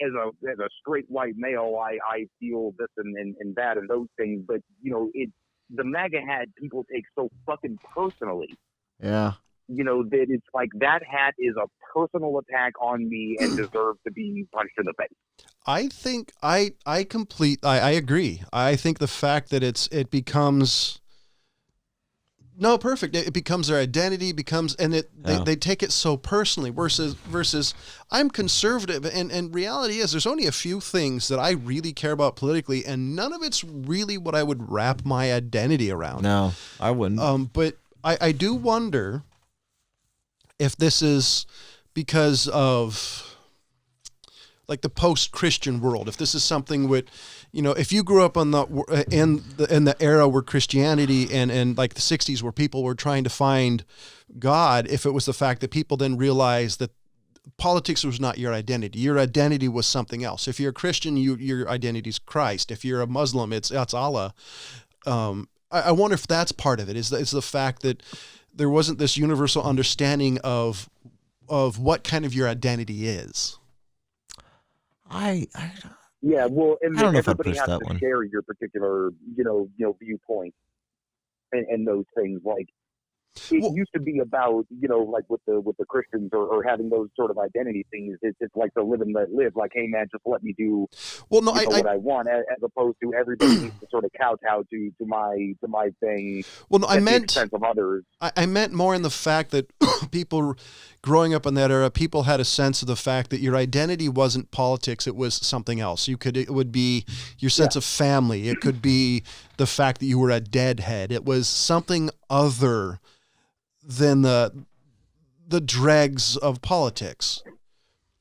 a straight white male, I feel this and that and those things. But the MAGA hat people take so fucking personally. Yeah. That it's like that hat is a personal attack on me and deserves to be punched in the face. I think I agree. I think the fact that it becomes perfect. It becomes their identity, they take it so personally versus I'm conservative, and reality is there's only a few things that I really care about politically, and none of it's really what I would wrap my identity around. No, I wouldn't. But I do wonder if this is because of like the post-Christian world, if this is something with, if you grew up in the era where Christianity and like the 60s where people were trying to find God, if it was the fact that people then realized that politics was not your identity was something else. If you're a Christian, your identity is Christ. If you're a Muslim, it's Allah. I wonder if that's part of it, is the fact that there wasn't this universal understanding of what kind of your identity is. Yeah, well, and I don't know if everybody I'd push has that to one. share your particular, viewpoint and those things. Like it used to be about, like with the Christians or having those sort of identity things. It's like the live and let live. Like, hey man, just let me do what I want, as opposed to everybody needs to sort of kowtow to my thing. Well, no, I meant the expense of others. I meant more in the fact that people growing up in that era, people had a sense of the fact that your identity wasn't politics; it was something else. It would be your sense of family. It could be the fact that you were a deadhead. It was something other than the dregs of politics.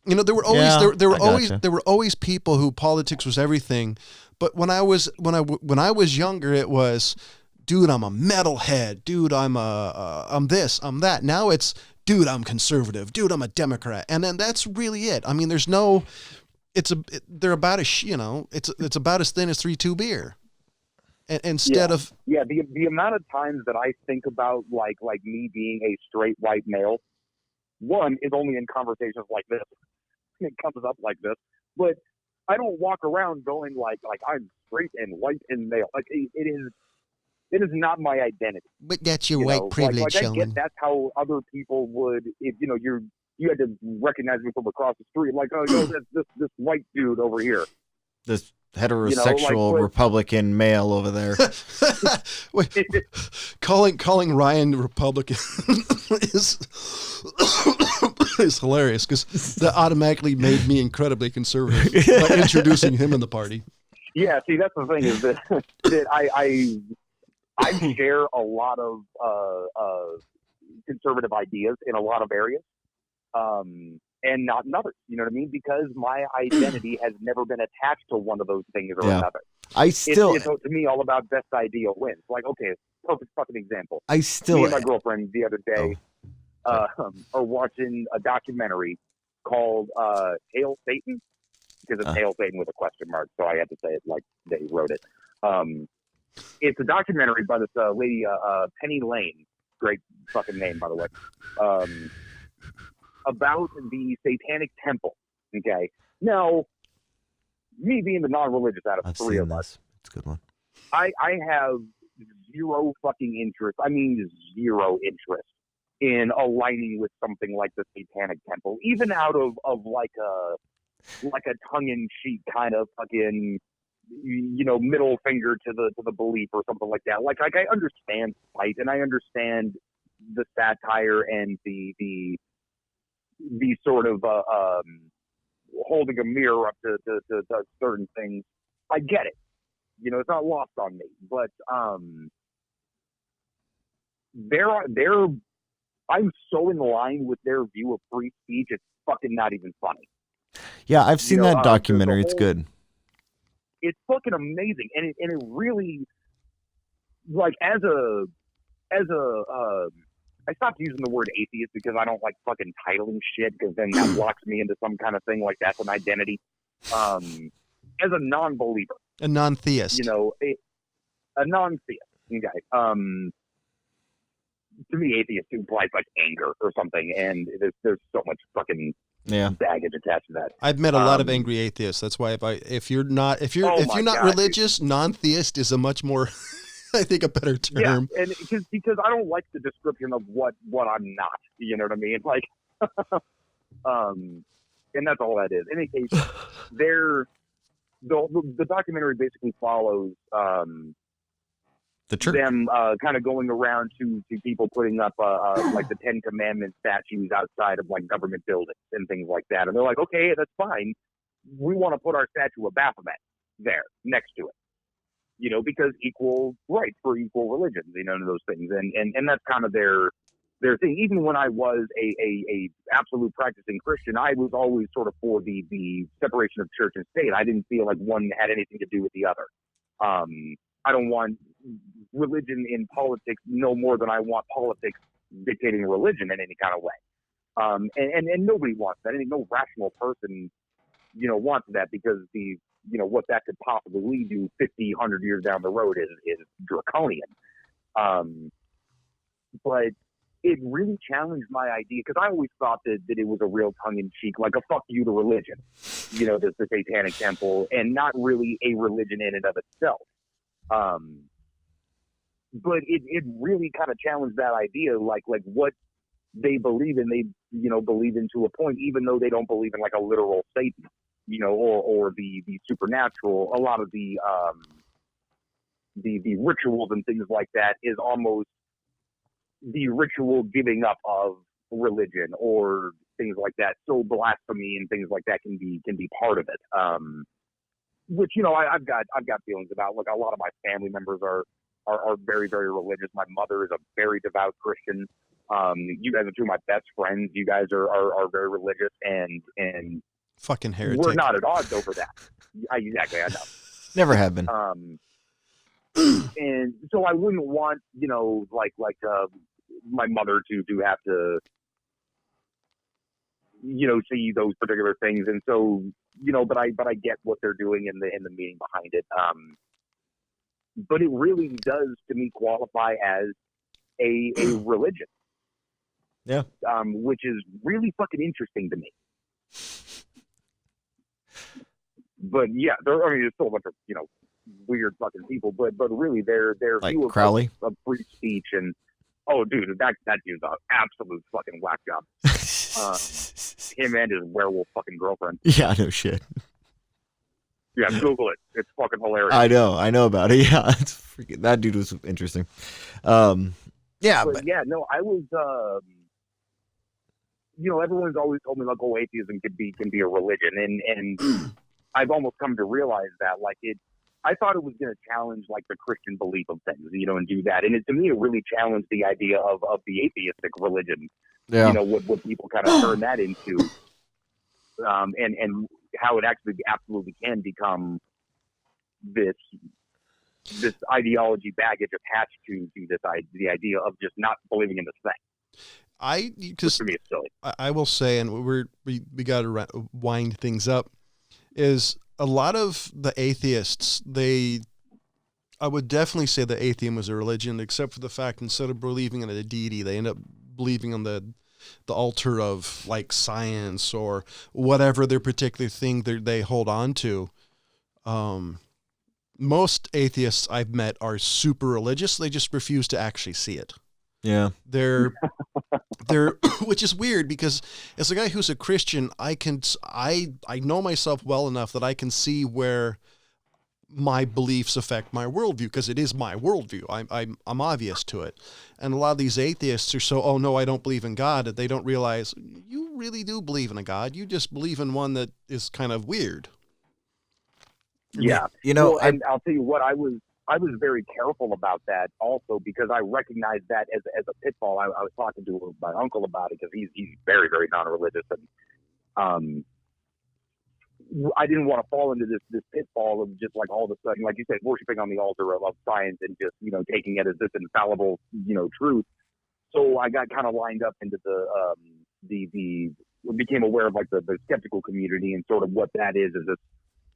There were always there were always people who politics was everything. But when I was younger, it was, dude, I'm a metalhead. Dude, I'm this, I'm that. Now it's, dude, I'm conservative. Dude, I'm a Democrat. And then that's really it. I mean, there's no. They're about it's about as thin as 3-2 beer. Instead of the amount of times that I think about like me being a straight white male, one is only in conversations like this. it comes up like this, but I don't walk around going like I'm straight and white and male. Like it is not my identity. But that's your white privilege, I get that's how other people would, if you had to recognize me from across the street, like, oh, that's this white dude over here. This heterosexual Republican male over there. Wait, calling Ryan Republican is hilarious because that automatically made me incredibly conservative by introducing him in the party. Yeah, see, that's the thing is that I share a lot of conservative ideas in a lot of areas. And not in others, you know what I mean? Because my identity has never been attached to one of those things or another. It's to me all about best idea wins. Like, okay, perfect fucking example. Me and my girlfriend the other day are watching a documentary called Hail Satan, because it's Hail Satan with a question mark, so I had to say it like they wrote it. It's a documentary by this lady, Penny Lane, great fucking name, by the way. About the Satanic Temple. Okay. Now, me being the non-religious out of three of us, it's a good one. I have zero fucking interest. I mean, zero interest in aligning with something like the Satanic Temple, even out of like a tongue-in-cheek kind of fucking, middle finger to the belief or something like that. Like I understand spite and I understand the satire and the sort of holding a mirror up to certain things. I get it. It's not lost on me. But I'm so in line with their view of free speech, it's fucking not even funny. Yeah, I've seen that documentary. It's good. It's fucking amazing. And it really, like, I stopped using the word atheist because I don't like fucking titling shit, because then that locks me into some kind of thing like that's an identity. As a non-believer. A non-theist. A non-theist. Okay. To me, atheist implies like anger or something, and there's so much fucking baggage attached to that. I've met a lot of angry atheists. That's why if you're not religious, non-theist is a much more I think a better term. Yeah, and because I don't like the description of what I'm not. You know what I mean? Like, and that's all that is. In any case, the documentary basically follows the church. Them kind of going around to people putting up like the Ten Commandments statues outside of like government buildings and things like that, and they're like, okay, that's fine. We want to put our statue of Baphomet there next to it. Because equal rights for equal religions, and those things. And that's kind of their thing. Even when I was a absolute practicing Christian, I was always sort of for the separation of church and state. I didn't feel like one had anything to do with the other. I don't want religion in politics no more than I want politics dictating religion in any kind of way. And nobody wants that. I mean, no rational person, wants that, because what that could possibly lead to 50, 100 years down the road is draconian. But it really challenged my idea, because I always thought that it was a real tongue-in-cheek, like a fuck you to religion, the Satanic Temple, and not really a religion in and of itself. But it really kind of challenged that idea, like what they believe in, they, believe in to a point, even though they don't believe in like a literal Satan. Or the supernatural. A lot of the rituals and things like that is almost the ritual giving up of religion or things like that. So blasphemy and things like that can be part of it. Which I've got feelings about. Like, a lot of my family members are very, very religious. My mother is a very devout Christian. You guys are two of my best friends. You guys are very religious and fucking heretic. We're not at odds over that. Exactly, I know. Never have been. And so I wouldn't want, like my mother to have to, see those particular things. And so, but I get what they're doing in the meaning behind it. But it really does, to me, qualify as a religion. Yeah. Which is really fucking interesting to me. But yeah, there's still a bunch of weird fucking people, but really their Like view Crowley? of free speech and dude, that dude's an absolute fucking whack job. Him and his werewolf fucking girlfriend. Yeah, no shit. Yeah, Google it. It's fucking hilarious. I know about it. Yeah, that dude was interesting. Yeah, but yeah, no, I was. Everyone's always told me like, oh, atheism can be a religion, and I've almost come to realize that like I thought it was going to challenge like the Christian belief of things, and do that, and to me it really challenged the idea of the atheistic religion. Yeah. What people kind of turn that into, and how it actually absolutely can become this ideology baggage attached to the idea of just not believing in this thing. Because for me, it's silly. I will say, and we got to wind things up, is a lot of the atheists, I would definitely say that atheism was a religion, except for the fact instead of believing in a deity, they end up believing on the altar of like science or whatever their particular thing they hold on to. Most atheists I've met are super religious. They just refuse to actually see it. Yeah. They're which is weird because as a guy who's a Christian, I know myself well enough that I can see where my beliefs affect my worldview, because it is my worldview. I'm obvious to it. And a lot of these atheists are so, oh no, I don't believe in God, that they don't realize you really do believe in a God. You just believe in one that is kind of weird. Yeah. And I'll tell you what, I was very careful about that also, because I recognized that as a pitfall. I was talking to my uncle about it because he's very, very non-religious, and I didn't want to fall into this pitfall of just like all of a sudden, like you said, worshiping on the altar of science and just taking it as this infallible truth. So I got kind of lined up into became aware of like the skeptical community, and sort of what that is this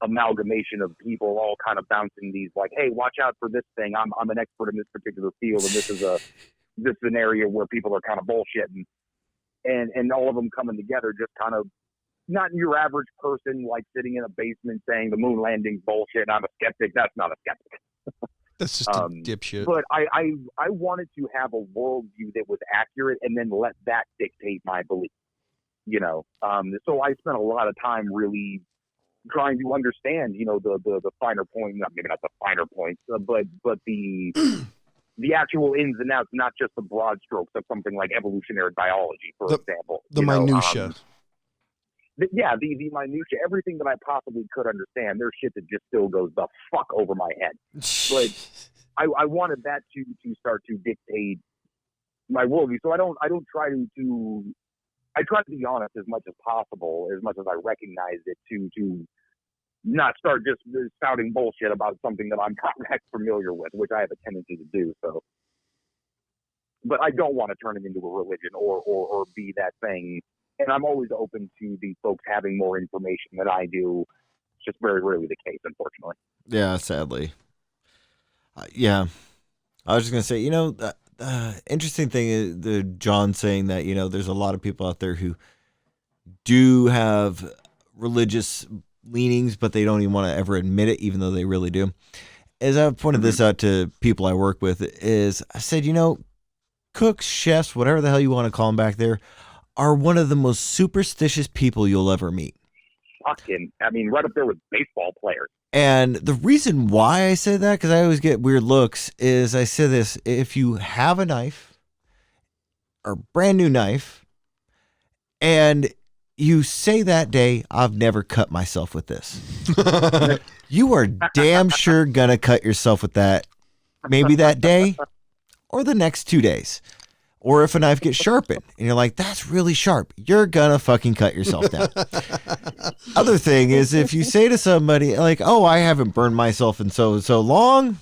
amalgamation of people all kind of bouncing these like, hey, watch out for this thing. I'm an expert in this particular field, and this is an area where people are kind of bullshitting, and all of them coming together, just kind of not your average person like sitting in a basement saying the moon landing's bullshit. I'm a skeptic. That's not a skeptic. That's just a dipshit. But I wanted to have a worldview that was accurate, and then let that dictate my belief. So I spent a lot of time really trying to understand, the finer point, maybe not the finer points, but the actual ins and outs, not just the broad strokes of something like evolutionary biology, for example. The minutia. The minutia, everything that I possibly could understand. There's shit that just still goes the fuck over my head. But I wanted that to start to dictate my worldview. So I don't try to I try to be honest as much as possible, as much as I recognize it, to not start just spouting bullshit about something that I'm not that familiar with, which I have a tendency to do. So, but I don't want to turn it into a religion or be that thing. And I'm always open to the folks having more information than I do. It's just very rarely the case, unfortunately. Yeah, sadly. Yeah. I was just going to say, the interesting thing is the John saying that, there's a lot of people out there who do have religious leanings, but they don't even want to ever admit it, even though they really do. As I've pointed this out to people I work with, is I said, cooks, chefs, whatever the hell you want to call them back there, are one of the most superstitious people you'll ever meet. Right up there with baseball players. And the reason why I say that, because I always get weird looks, is I say this: if you have a knife, or brand new knife, and you say that day, I've never cut myself with this, you are damn sure gonna cut yourself with that, maybe that day or the next 2 days. Or if a knife gets sharpened and you're like, that's really sharp, you're gonna fucking cut yourself down. Other thing is, if you say to somebody like, oh, I haven't burned myself in so long,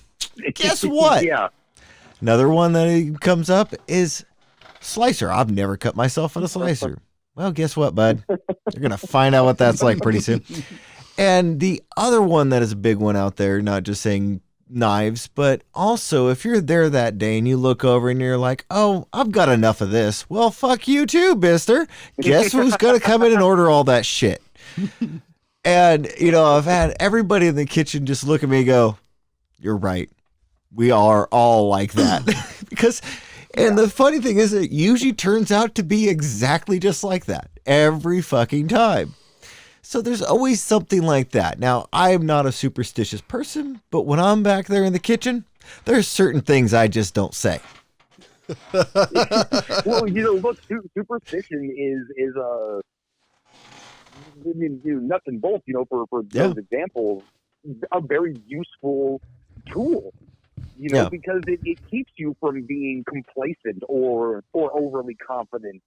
guess what? Yeah. Another one that comes up is slicer. I've never cut myself with a slicer. Well, guess what, bud? You're gonna find out what that's like pretty soon. And the other one that is a big one out there, not just saying knives, but also if you're there that day and you look over and you're like, oh, I've got enough of this. Well, fuck you too, mister. Guess who's going to come in and order all that shit? And, I've had everybody in the kitchen just look at me and go, you're right. We are all like that. And the funny thing is, it usually turns out to be exactly just like that every fucking time. So there's always something like that. Now, I'm not a superstitious person, but when I'm back there in the kitchen, there's certain things I just don't say. Well, look, superstition is nuts and bolts, for those examples, a very useful tool, because it keeps you from being complacent or overly confident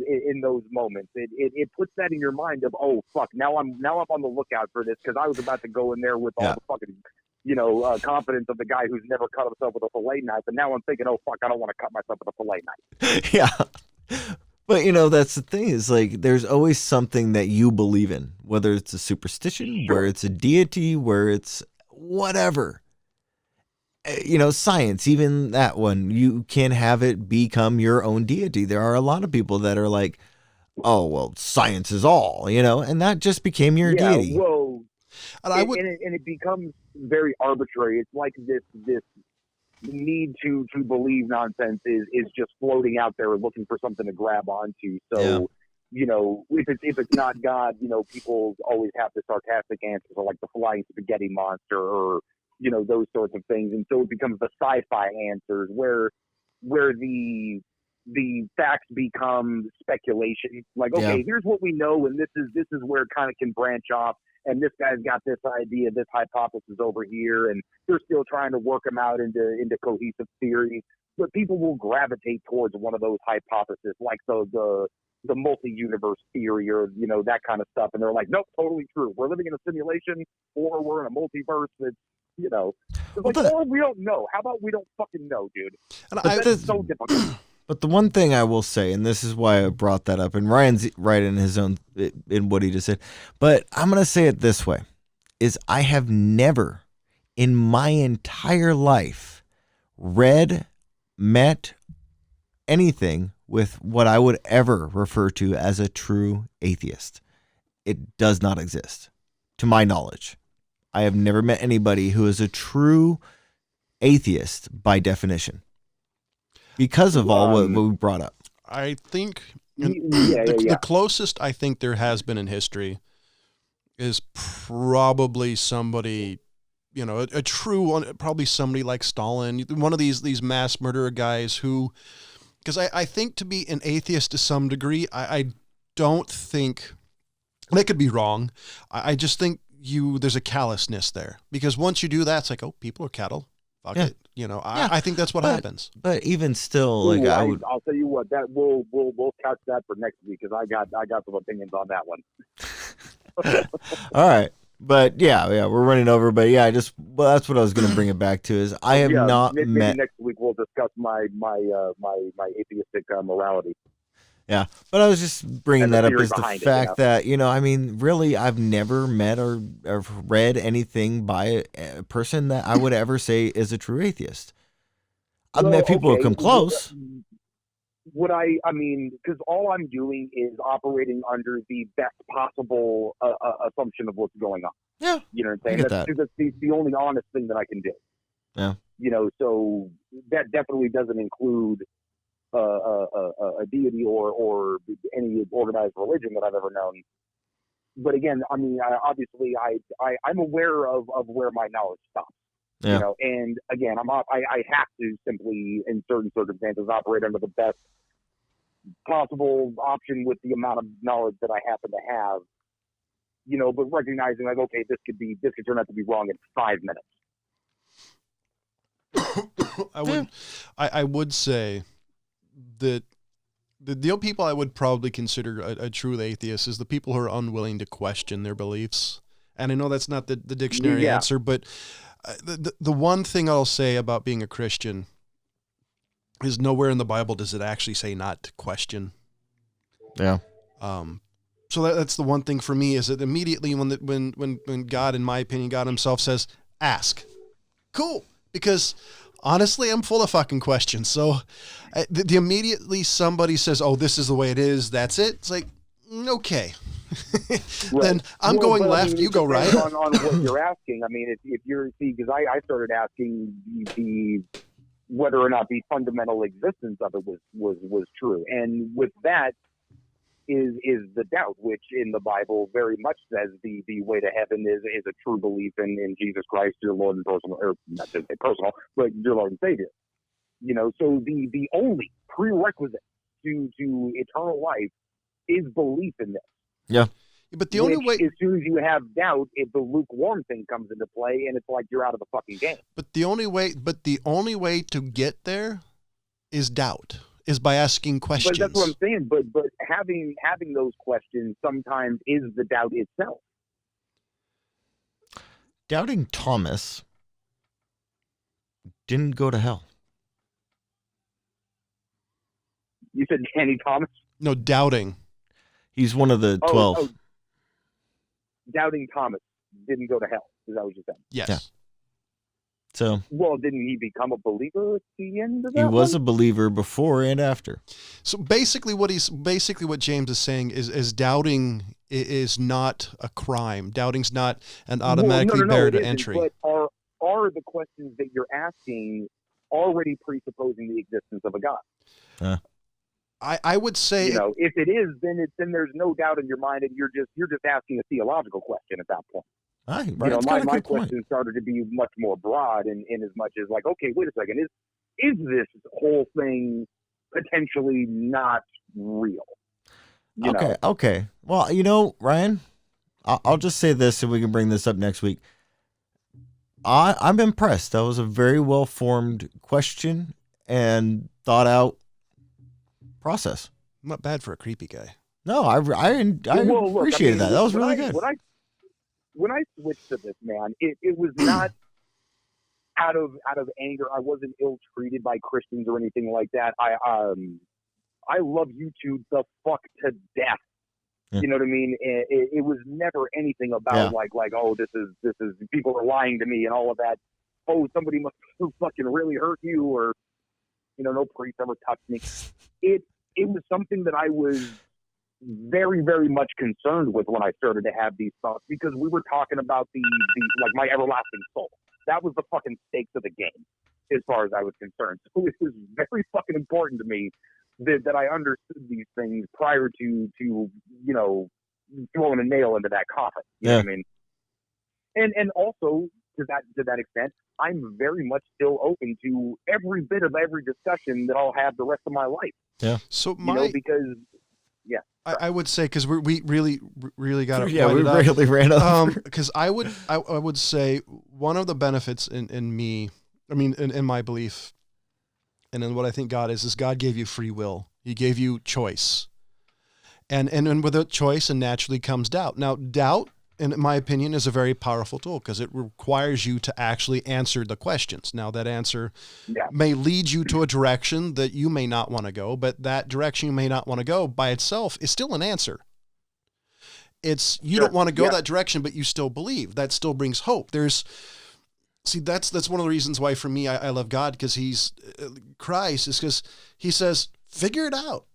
in those moments. It puts that in your mind of, oh fuck, now I'm on the lookout for this, because I was about to go in there with all the fucking confidence of the guy who's never cut himself with a fillet knife, and now I'm thinking, oh fuck, I don't want to cut myself with a fillet knife. Yeah. But that's the thing, is like there's always something that you believe in, whether it's a superstition, where it's a deity, where it's whatever. Science, even that one, you can have it become your own deity. There are a lot of people that are like, oh, well, science is all, and that just became your deity. Well, and it becomes very arbitrary. It's like this need to believe nonsense is just floating out there looking for something to grab onto. So, if it's not God, people always have the sarcastic answers, or like the flying spaghetti monster, or those sorts of things. And so it becomes the sci-fi answers where the facts become speculation. Like, okay, here's what we know, and this is where it kind of can branch off. And this guy's got this idea, this hypothesis over here, and they're still trying to work them out into cohesive theories. But people will gravitate towards one of those hypotheses, like the multi-universe theory, or that kind of stuff. And they're like, nope, totally true. We're living in a simulation, or we're in a multiverse that's it's like, or we don't know. How about we don't fucking know, dude? And that's so difficult. But the one thing I will say, and this is why I brought that up, and Ryan's right in his own, in what he just said, but I'm going to say it this way, is I have never in my entire life met anything with what I would ever refer to as a true atheist. It does not exist, to my knowledge. I have never met anybody who is a true atheist by definition, because of all what we brought up. I think the closest I think there has been in history is probably somebody, a true one, probably somebody like Stalin, one of these mass murderer guys who, because I think to be an atheist to some degree, I don't think, and I could be wrong, I just think there's a callousness there, because once you do that, it's like, oh, people are cattle. Fuck it. I think that's what happens. But even still, I'll tell you what, that we'll couch that for next week, because I got some opinions on that one. All right. But yeah, we're running over. But yeah, that's what I was going to bring it back to, is I have not maybe met. Next week we'll discuss my atheistic morality. Yeah, but I was just bringing that up as the fact that, really, I've never met or read anything by a person that I would ever say is a true atheist. I've met people who come close. Because all I'm doing is operating under the best possible assumption of what's going on. Yeah. You know what I'm saying? That's the only honest thing that I can do. Yeah. So that definitely doesn't include a deity or any organized religion that I've ever known. But again, obviously I'm aware of where my knowledge stops. Yeah. And again, I have to simply, in certain circumstances, operate under the best possible option with the amount of knowledge that I happen to have. But recognizing, like, okay, this could turn out to be wrong in 5 minutes. I would say that the people I would probably consider a true atheist is the people who are unwilling to question their beliefs. And I know that's not the dictionary answer, but the one thing I'll say about being a Christian is nowhere in the Bible does it actually say not to question. Yeah. So that's the one thing for me, is that immediately when God, in my opinion, God himself says, ask. Cool. Because honestly, I'm full of fucking questions. So the immediately somebody says, oh, this is the way it is, that's it. It's like, okay. Then I'm going left, you go right. On what you're asking. I mean, if you're, see, because I started asking the whether or not the fundamental existence of it was true. And with that is the doubt, which in the Bible very much says the way to heaven is a true belief in Jesus Christ, your Lord and personal, or not just say personal, but your Lord and Savior. You know, so the only prerequisite to eternal life is belief in this. Yeah. But the only way, as soon as you have doubt, if the lukewarm thing comes into play, and it's like you're out of the fucking game. But the only way to get there is doubt, is by asking questions. But that's what I'm saying. But having those questions sometimes is the doubt itself. Doubting Thomas didn't go to hell. You said Danny Thomas? No, doubting. He's one of the 12. Oh, doubting Thomas didn't go to hell. Is that what you said? Yes. Yeah. So, well, didn't he become a believer at the end of that? He was a believer before and after. So basically what James is saying is doubting is not a crime. Doubting's not an automatically barrier to entry. But are the questions that you're asking already presupposing the existence of a God? I would say, if it is, then there's no doubt in your mind, and you're just asking a theological question at that point. Right. My question started to be much more broad, in as much as like, okay, wait a second, is this whole thing potentially not real? Okay. Well, Ryan, I'll just say this, and we can bring this up next week. I'm impressed. That was a very well formed question and thought out process. Not bad for a creepy guy. No, I appreciated that. That was really good. When I switched to this, man, it was not out of anger. I wasn't ill treated by Christians or anything like that. I love YouTube the fuck to death. Yeah. You know what I mean? It was never anything about like oh, this is people are lying to me and all of that. Oh, somebody must fucking really hurt you, or no priest ever touched me. It was something that I was very, very much concerned with when I started to have these thoughts, because we were talking about the like my everlasting soul. That was the fucking stakes of the game, as far as I was concerned. So it was very fucking important to me that I understood these things prior to throwing a nail into that coffin. You know what I mean? And also to that extent, I'm very much still open to every bit of every discussion that I'll have the rest of my life. Yeah. So because. Yeah, I would say, because we really got it. Yeah, we really ran over. Because I would say one of the benefits in my belief, and in what I think God is God gave you free will. He gave you choice, and with a choice, and naturally comes doubt. Now, doubt, in my opinion, is a very powerful tool, because it requires you to actually answer the questions. Now, that answer may lead you to a direction that you may not want to go, but that direction you may not want to go by itself is still an answer. It's you don't want to go that direction, but you still believe. That still brings hope. That's one of the reasons why, for me, I love God, because he's Christ, is because he says, figure it out.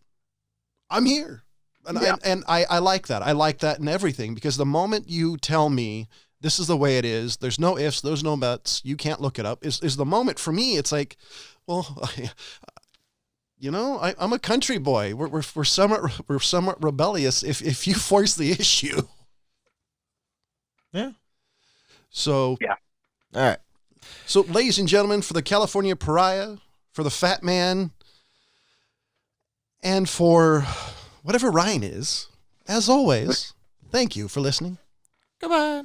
I'm here. And I like that. I like that in everything, because the moment you tell me this is the way it is, there's no ifs, there's no buts, you can't look it up, is the moment for me. It's like, well, I'm a country boy. We're somewhat rebellious if you force the issue. Yeah. So. Yeah. All right. So, ladies and gentlemen, for the California Pariah, for the Fat Man, and for whatever Ryan is, as always, thank you for listening. Goodbye.